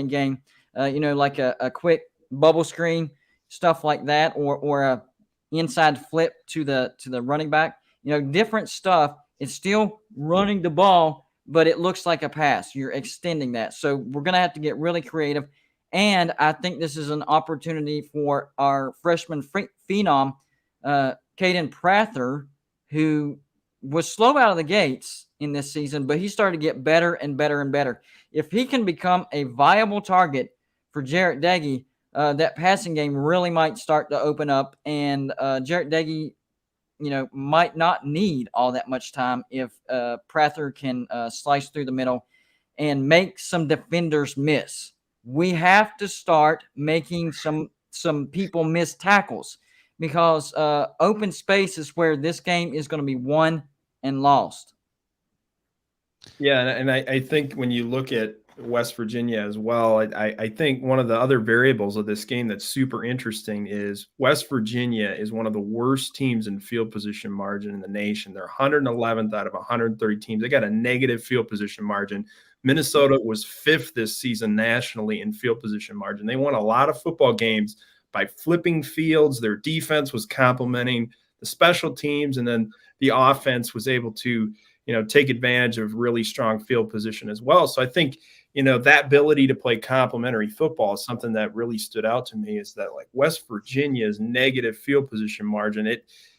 game, like a quick bubble screen, stuff like that, or a inside flip to the running back. Different stuff. It's still running the ball, but it looks like a pass. You're extending that. So we're going to have to get really creative. And I think this is an opportunity for our freshman phenom, Caden Prather, who was slow out of the gates in this season, but he started to get better and better and better. If he can become a viable target for Jarrett Daggy, that passing game really might start to open up, and Jarrett Daggy, might not need all that much time if Prather can slice through the middle and make some defenders miss. We have to start making some people miss tackles, because open space is where this game is going to be won and lost. Yeah, and I think when you look at West Virginia as well, I think one of the other variables of this game that's super interesting is West Virginia is one of the worst teams in field position margin in the nation. They're 111th out of 130 teams. They got a negative field position margin. Minnesota was 5th this season nationally in field position margin. They won a lot of football games by flipping fields. Their defense was complementing the special teams, and then the offense was able to, take advantage of really strong field position as well. So I think, that ability to play complementary football is something that really stood out to me, is that like West Virginia's negative field position margin,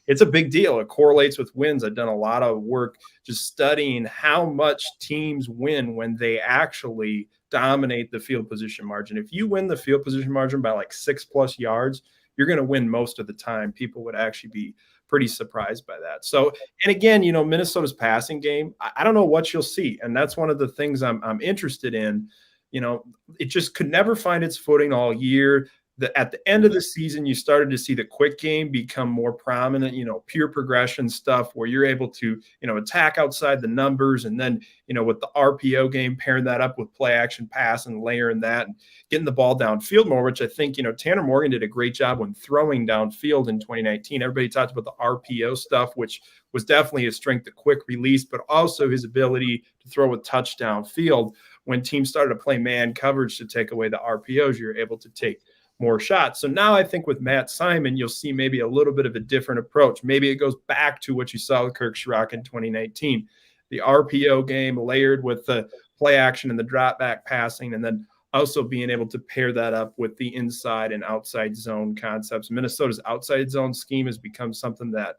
it's a big deal. It correlates with wins. I've done a lot of work just studying how much teams win when they actually dominate the field position margin. If you win the field position margin by like 6+ yards, you're going to win most of the time. People would actually be pretty surprised by that. So, and again, Minnesota's passing game, I don't know what you'll see. And that's one of the things I'm interested in. It just could never find its footing all year. At the end of the season, you started to see the quick game become more prominent, pure progression stuff where you're able to, attack outside the numbers. And then, with the RPO game, pairing that up with play action pass and layering that and getting the ball downfield more, which I think, Tanner Morgan did a great job when throwing downfield in 2019. Everybody talked about the RPO stuff, which was definitely his strength, the quick release, but also his ability to throw a touchdown field. When teams started to play man coverage to take away the RPOs, you're able to take more shots. So now I think with Matt Simon, you'll see maybe a little bit of a different approach. Maybe it goes back to what you saw with Kirk Schrock in 2019, the RPO game layered with the play action and the drop back passing, and then also being able to pair that up with the inside and outside zone concepts. Minnesota's outside zone scheme has become something that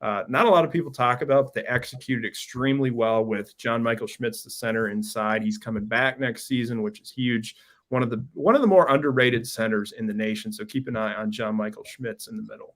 not a lot of people talk about, but they executed extremely well with John Michael Schmitz, the center inside. He's coming back next season, which is huge. One of the more underrated centers in the nation. So keep an eye on John Michael Schmitz in the middle.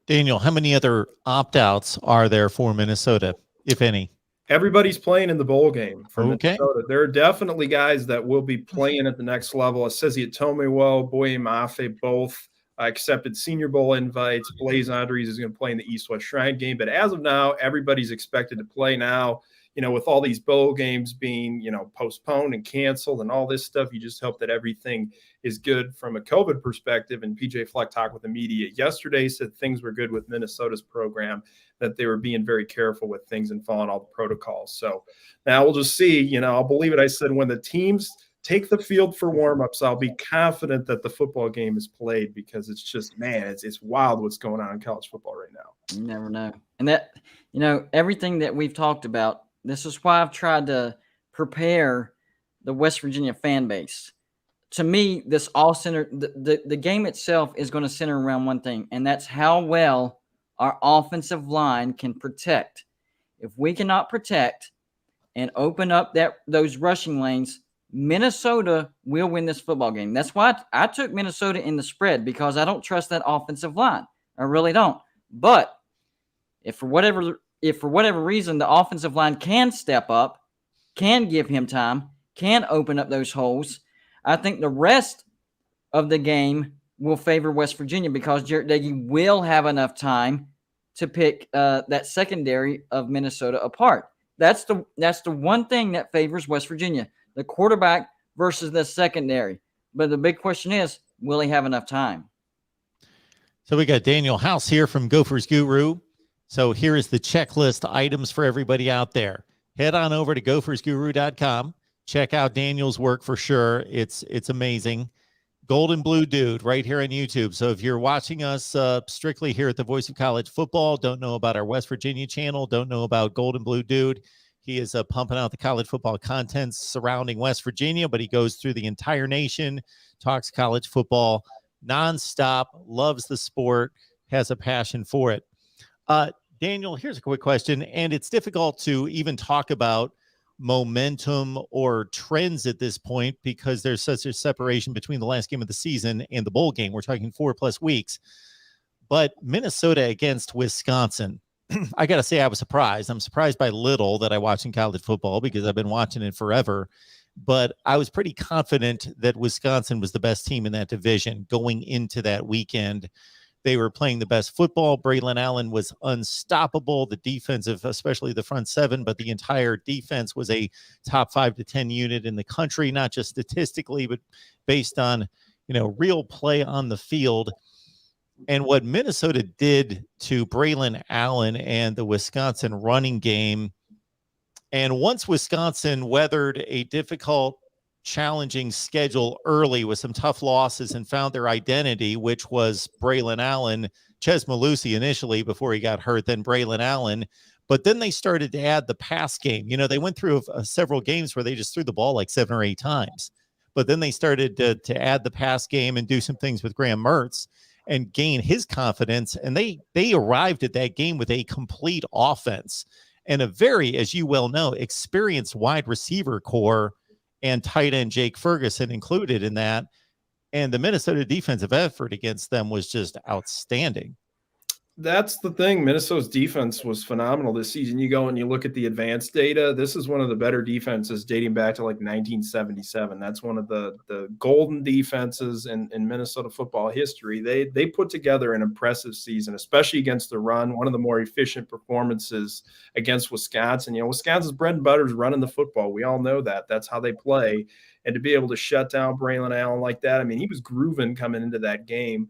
Daniel, how many other opt-outs are there for Minnesota, if any? Everybody's playing in the bowl game for Minnesota. There are definitely guys that will be playing at the next level. Asezi Atomiwo, Boye Mafe, both accepted Senior Bowl invites. Blaze Andres is going to play in the East-West Shrine game. But as of now, everybody's expected to play now. With all these bowl games being, postponed and canceled and all this stuff, you just hope that everything is good from a COVID perspective. And PJ Fleck talked with the media yesterday, said things were good with Minnesota's program, that they were being very careful with things and following all the protocols. So now we'll just see, I'll believe it. I said, when the teams take the field for warmups, I'll be confident that the football game is played, because it's just, man, it's wild what's going on in college football right now. You never know. And that, everything that we've talked about, this is why I've tried to prepare the West Virginia fan base. To me, this all centered, the game itself is going to center around one thing, and that's how well our offensive line can protect. If we cannot protect and open up those rushing lanes, Minnesota will win this football game. That's why I took Minnesota in the spread, because I don't trust that offensive line. I really don't. But if for whatever reason the offensive line can step up, can give him time, can open up those holes, I think the rest of the game will favor West Virginia, because Jarrett Doege will have enough time to pick that secondary of Minnesota apart. That's the one thing that favors West Virginia, the quarterback versus the secondary. But the big question is, will he have enough time? So we got Daniel House here from Gophers Guru. So here is the checklist items for everybody out there. Head on over to gophersguru.com. Check out Daniel's work for sure. It's amazing. Golden Blue Dude right here on YouTube. So if you're watching us strictly here at the Voice of College Football, don't know about our West Virginia channel, don't know about Golden Blue Dude, he is pumping out the college football content surrounding West Virginia, but he goes through the entire nation, talks college football nonstop, loves the sport, has a passion for it. Daniel, here's a quick question, and it's difficult to even talk about momentum or trends at this point because there's such a separation between the last game of the season and the bowl game. We're talking 4+ weeks. But Minnesota against Wisconsin, I got to say I was surprised. I'm surprised by little that I watch in college football because I've been watching it forever. But I was pretty confident that Wisconsin was the best team in that division going into that weekend. They were playing the best football. Braylon Allen was unstoppable. The defensive, especially the front seven, but the entire defense was a top 5 to 10 unit in the country, not just statistically, but based on, real play on the field. And what Minnesota did to Braylon Allen and the Wisconsin running game, and once Wisconsin weathered a difficult, challenging schedule early with some tough losses and found their identity, which was Braylon Allen, Ches Malusi initially before he got hurt, then Braylon Allen. But then they started to add the pass game. They went through several games where they just threw the ball like 7 or 8 times. But then they started to add the pass game and do some things with Graham Mertz and gain his confidence. And they arrived at that game with a complete offense and a very, as you well know, experienced wide receiver core and tight end Jake Ferguson included in that. And the Minnesota defensive effort against them was just outstanding. That's the thing. Minnesota's defense was phenomenal this season. You go and you look at the advanced data. This is one of the better defenses dating back to like 1977. That's one of the golden defenses in Minnesota football history. They put together an impressive season, especially against the run, one of the more efficient performances against Wisconsin. Wisconsin's bread and butter is running the football. We all know that. That's how they play. And to be able to shut down Braylon Allen like that, he was grooving coming into that game.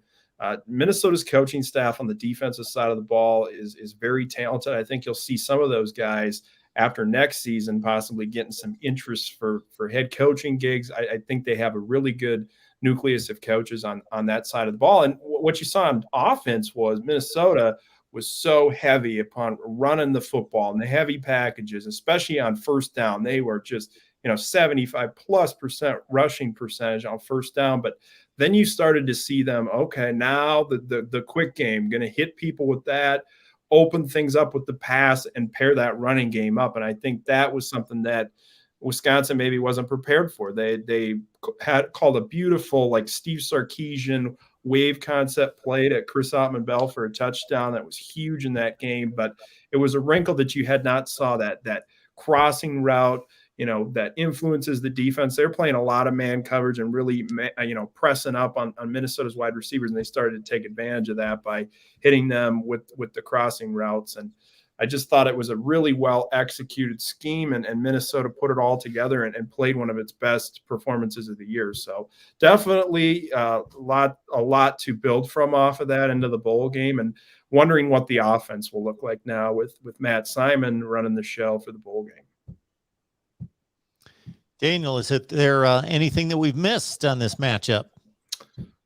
Minnesota's coaching staff on the defensive side of the ball is very talented. I think you'll see some of those guys after next season possibly getting some interest for head coaching gigs. I think they have a really good nucleus of coaches on that side of the ball. And what you saw on offense was Minnesota was so heavy upon running the football and the heavy packages, especially on first down. They were just 75+% rushing percentage on first down. But then you started to see them, okay, now the quick game, going to hit people with that, open things up with the pass, and pair that running game up. And I think that was something that Wisconsin maybe wasn't prepared for. They had called a beautiful, like Steve Sarkisian wave concept play to Chris Ottman-Bell for a touchdown that was huge in that game. But it was a wrinkle that you had not saw, that crossing route, that influences the defense. They're playing a lot of man coverage and really, pressing up on Minnesota's wide receivers. And they started to take advantage of that by hitting them with the crossing routes. And I just thought it was a really well executed scheme, and Minnesota put it all together and played one of its best performances of the year. So definitely a lot to build from off of that into the bowl game, and wondering what the offense will look like now with Matt Simon running the show for the bowl game. Daniel, is there anything that we've missed on this matchup?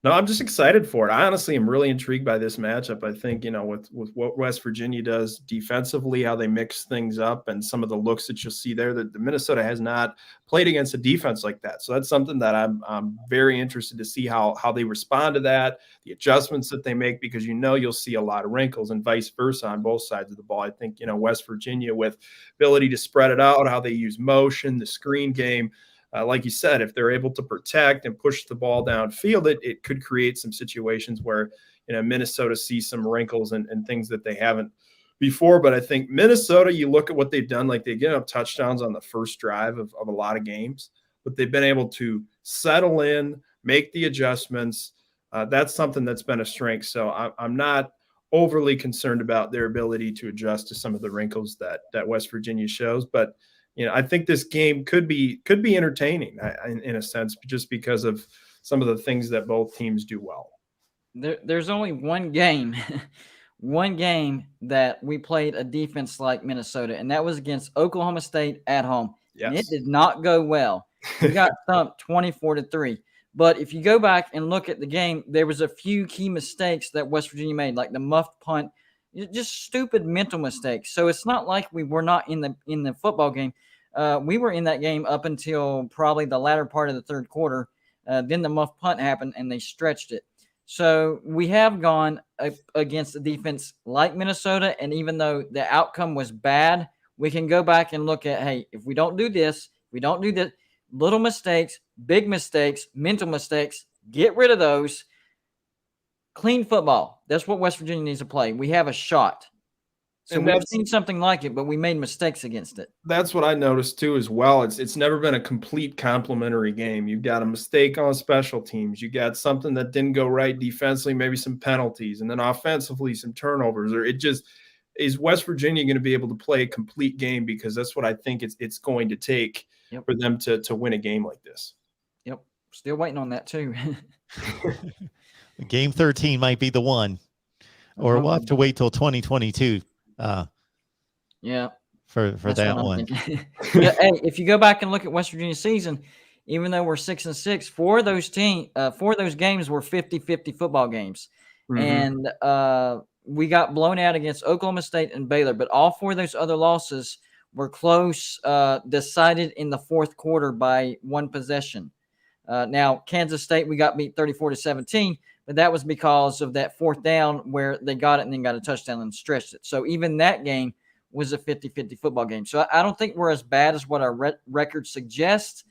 No, I'm just excited for it. I honestly am really intrigued by this matchup. I think, with what West Virginia does defensively, how they mix things up, and some of the looks that you'll see there, that the Minnesota has not played against a defense like that. So that's something that I'm very interested to see how they respond to that, the adjustments that they make, because you'll see a lot of wrinkles and vice versa on both sides of the ball. I think, West Virginia with ability to spread it out, how they use motion, the screen game, like you said, if they're able to protect and push the ball downfield, it could create some situations where, Minnesota sees some wrinkles and things that they haven't before. But I think Minnesota, you look at what they've done, like they get up touchdowns on the first drive of a lot of games, but they've been able to settle in, make the adjustments. That's something that's been a strength. So I'm not overly concerned about their ability to adjust to some of the wrinkles that West Virginia shows. But, I think this game could be entertaining in a sense, just because of some of the things that both teams do well. There's only one game, one game that we played a defense like Minnesota, and that was against Oklahoma State at home. Yes. And it did not go well. We got thumped 24-3. But if you go back and look at the game, there was a few key mistakes that West Virginia made, like the muffed punt, just stupid mental mistakes. So it's not like we were not in the football game. We were in that game up until probably the latter part of the third quarter. Then the muffed punt happened, and they stretched it. So we have gone against a defense like Minnesota, and even though the outcome was bad, we can go back and look at, hey, if we don't do this, little mistakes, big mistakes, mental mistakes, get rid of those. Clean football. That's what West Virginia needs to play. We have a shot. So we've seen something like it, but we made mistakes against it. That's what I noticed too as well. It's never been a complete complementary game. You've got a mistake on special teams. You got something that didn't go right defensively, maybe some penalties, and then offensively some turnovers. Or it just is West Virginia going to be able to play a complete game, because that's what I think it's going to take for them to win a game like this. Yep. Still waiting on that too. Game 13 might be the one, or we'll have to wait till 2022. For that one. But, hey, if you go back and look at West Virginia's season, even though we're 6-6, four of those games were 50-50 football games. Mm-hmm. And we got blown out against Oklahoma State and Baylor, but all four of those other losses were close, decided in the fourth quarter by one possession. Now, Kansas State, we got beat 34-17, but that was because of that fourth down where they got it and then got a touchdown and stretched it. So even that game was a 50-50 football game. So I don't think we're as bad as what our record suggests,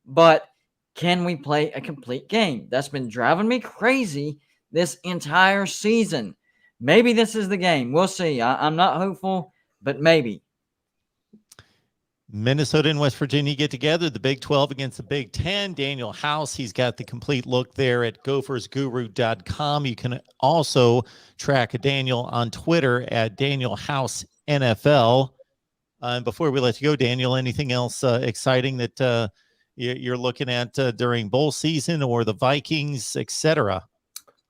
but can we play a complete game? That's been driving me crazy this entire season. Maybe this is the game. We'll see. I'm not hopeful, but maybe. Minnesota and West Virginia get together, the Big 12 against the Big 10. Daniel House, he's got the complete look there at gophersguru.com. You can also track Daniel on Twitter at Daniel House NFL. And before we let you go, Daniel, anything else exciting that you're looking at during bowl season or the Vikings, etc.?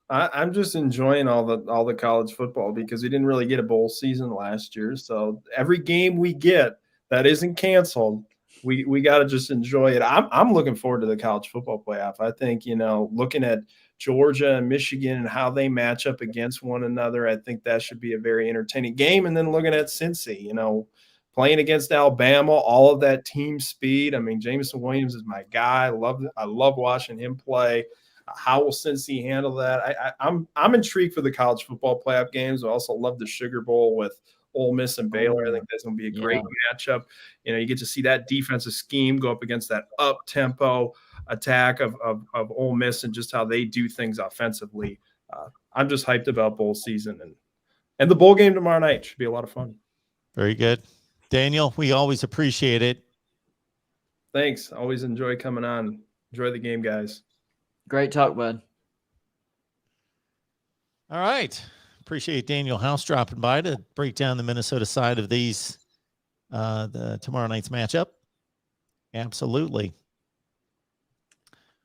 I'm just enjoying all the college football, because we didn't really get a bowl season last year. So every game we get that isn't canceled, we got to just enjoy it. I'm looking forward to the college football playoff. I think, looking at Georgia and Michigan and how they match up against one another, I think that should be a very entertaining game. And then looking at Cincy, playing against Alabama, all of that team speed. I mean, Jameson Williams is my guy. I love watching him play. How will Cincy handle that? I'm intrigued for the college football playoff games. I also love the Sugar Bowl with Ole Miss and Baylor. I think that's going to be a great matchup. You get to see that defensive scheme go up against that up-tempo attack of Ole Miss and just how they do things offensively. I'm just hyped about bowl season, and the bowl game tomorrow night should be a lot of fun. Very good. Daniel, we always appreciate it. Thanks. Always enjoy coming on. Enjoy the game, guys. Great talk, bud. All right. Appreciate Daniel House dropping by to break down the Minnesota side of the tomorrow night's matchup. Absolutely.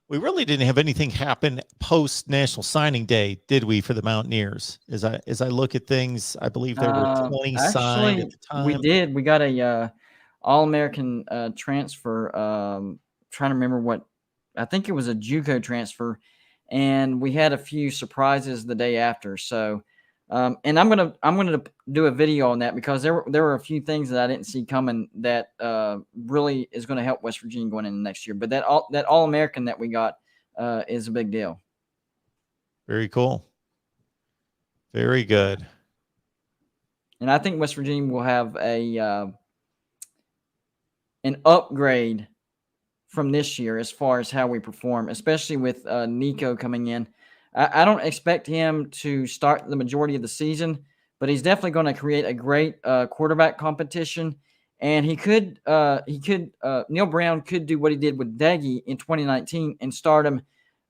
We really didn't have anything happen post National Signing Day, did we, for the Mountaineers? As I look at things, I believe there were 20 signed at the time. We did. We got a All-American transfer. Trying to remember what. I think it was a JUCO transfer, and we had a few surprises the day after. So, and I'm gonna do a video on that, because there were a few things that I didn't see coming that really is going to help West Virginia going into next year. But that All-American that we got is a big deal. Very cool. Very good. And I think West Virginia will have an upgrade from this year as far as how we perform, especially with Nico coming in. I don't expect him to start the majority of the season, but he's definitely going to create a great quarterback competition. And Neil Brown could do what he did with Deggy in 2019 and start him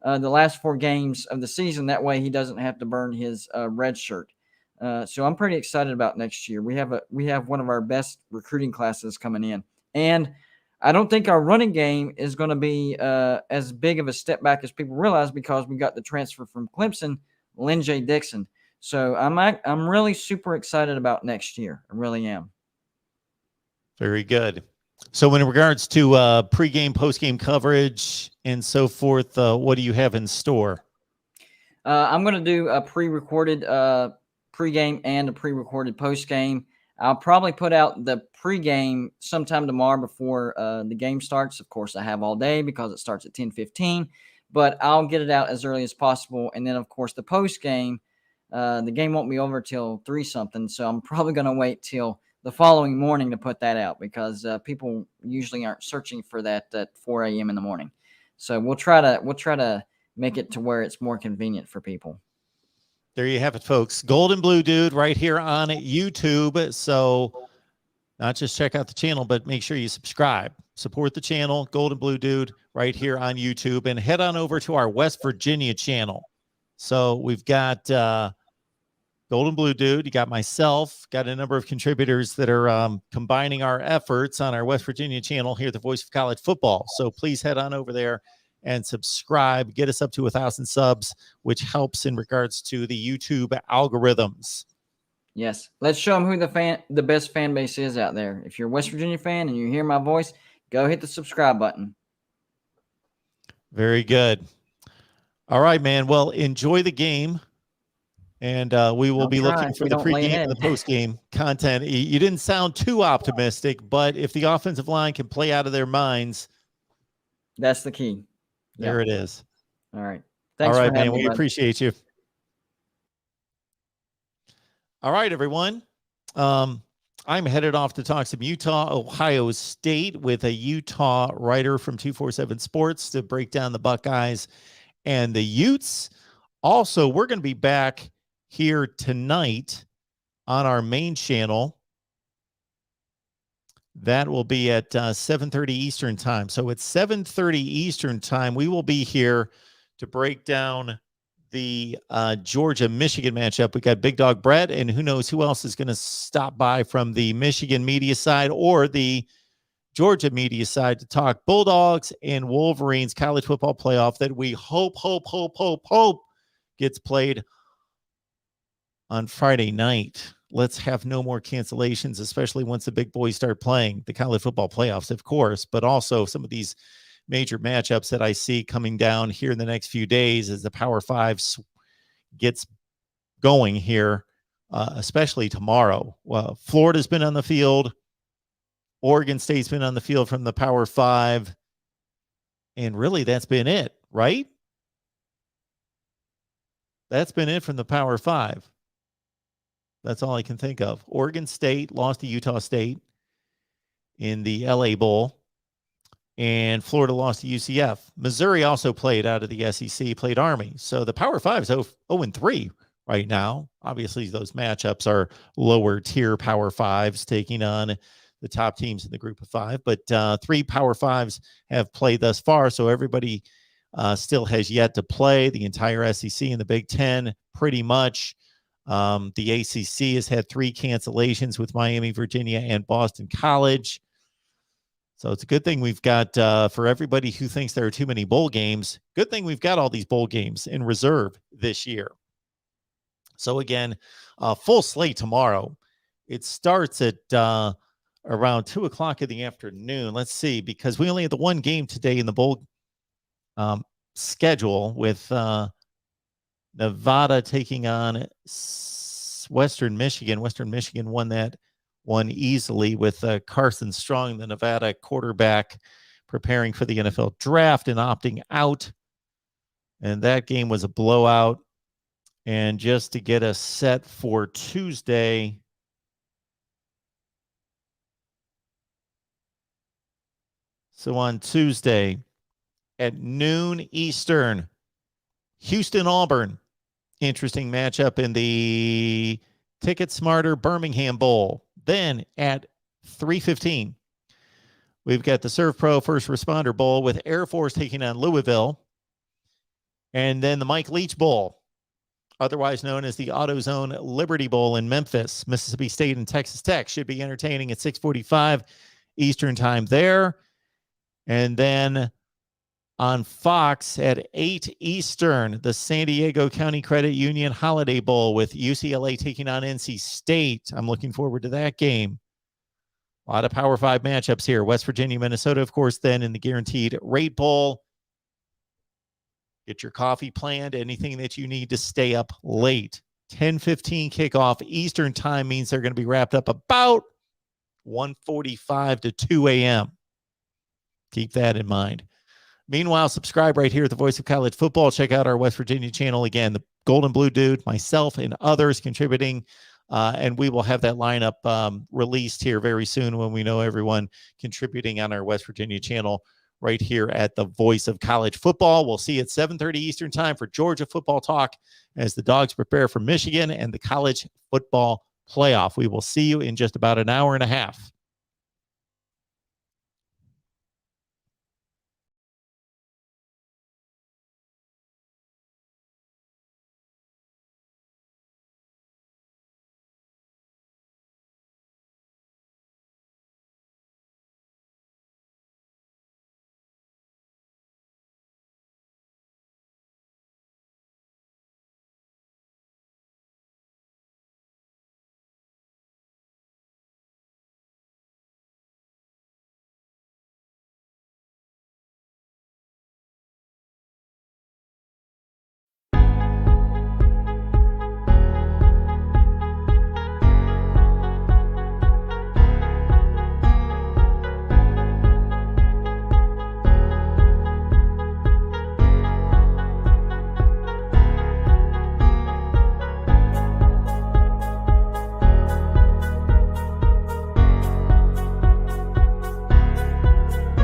the last 4 games of the season. That way he doesn't have to burn his red shirt. So I'm pretty excited about next year. We have one of our best recruiting classes coming in. And I don't think our running game is going to be as big of a step back as people realize because we got the transfer from Clemson, Lynn J. Dixon. So I'm really super excited about next year. I really am. Very good. So in regards to pregame, postgame coverage, and so forth, what do you have in store? I'm going to do a pre-recorded pregame and a pre-recorded postgame. I'll probably put out the pregame sometime tomorrow before the game starts. Of course, I have all day because it starts at 10:15, but I'll get it out as early as possible. And then, of course, the postgame, the game won't be over till 3-something, so I'm probably going to wait till the following morning to put that out because people usually aren't searching for that at 4 a.m. in the morning. So we'll try to make it to where it's more convenient for people. There you have it, folks. Golden Blue Dude right here on YouTube. So not just check out the channel, but make sure you subscribe. Support the channel, Golden Blue Dude, right here on YouTube. And head on over to our West Virginia channel. So we've got Golden Blue Dude. You got myself, got a number of contributors that are combining our efforts on our West Virginia channel here at the Voice of College Football. So please head on over there and subscribe. Get us up to 1,000 subs, which helps in regards to the YouTube algorithms. Yes. Let's show them who the best fan base is out there. If you're a West Virginia fan and you hear my voice, go hit the subscribe button. Very good. All right, man. Well, enjoy the game. And we will be looking for the pregame and the postgame content. You didn't sound too optimistic, but if the offensive line can play out of their minds, that's the key. There it is. All right. Thanks. All right, man. We appreciate you. All right, everyone. I'm headed off to talk some Utah, Ohio State with a Utah writer from 247 Sports to break down the Buckeyes and the Utes. Also, we're going to be back here tonight on our main channel. That will be at 7:30 Eastern time. So at 7:30 Eastern time, we will be here to break down the Georgia-Michigan matchup. We got Big Dog Brett, and who knows who else is going to stop by from the Michigan media side or the Georgia media side to talk Bulldogs and Wolverines college football playoff that we hope gets played on Friday night. Let's have no more cancellations, especially once the big boys start playing the college football playoffs, of course, but also some of these major matchups that I see coming down here in the next few days as the Power Five gets going here, especially tomorrow. Well, Florida's been on the field. Oregon State's been on the field from the Power Five. And really, that's been it, right? That's been it from the Power Five. That's all I can think of. Oregon State lost to Utah State in the LA Bowl, and Florida lost to UCF. Missouri also played out of the SEC, played Army. So the Power Five is 0-3 right now. Obviously, those matchups are lower tier Power Fives taking on the top teams in the group of five. But 3 Power Fives have played thus far, so everybody still has yet to play. The entire SEC and the Big Ten pretty much. The ACC has had 3 cancellations with Miami, Virginia, and Boston College. So it's a good thing we've got, for everybody who thinks there are too many bowl games, good thing we've got all these bowl games in reserve this year. So again, full slate tomorrow. It starts at around 2 o'clock in the afternoon. Let's see, because we only had the one game today in the bowl schedule with Nevada taking on Western Michigan. Western Michigan won that one easily with Carson Strong, the Nevada quarterback, preparing for the NFL draft and opting out. And that game was a blowout. And just to get us set for Tuesday, So on Tuesday at noon Eastern, Houston-Auburn. Interesting matchup in the Ticket Smarter Birmingham Bowl. Then at 3:15, we've got the Serve Pro First Responder Bowl with Air Force taking on Louisville. And then the Mike Leach Bowl, otherwise known as the AutoZone Liberty Bowl in Memphis. Mississippi State and Texas Tech should be entertaining at 6:45 Eastern time there. And then on Fox at 8 Eastern, the San Diego County Credit Union Holiday Bowl with UCLA taking on NC State. I'm looking forward to that game. A lot of Power 5 matchups here. West Virginia, Minnesota, of course, then in the Guaranteed Rate Bowl. Get your coffee planned, anything that you need to stay up late. 10:15 kickoff Eastern time means they're going to be wrapped up about 1:45 to 2 a.m. Keep that in mind. Meanwhile, subscribe right here at the Voice of College Football. Check out our West Virginia channel. Again, the Golden Blue Dude, myself, and others contributing. And we will have that lineup released here very soon when we know everyone contributing on our West Virginia channel right here at the Voice of College Football. We'll see you at 7:30 Eastern time for Georgia football talk as the Dogs prepare for Michigan and the college football playoff. We will see you in just about an hour and a half.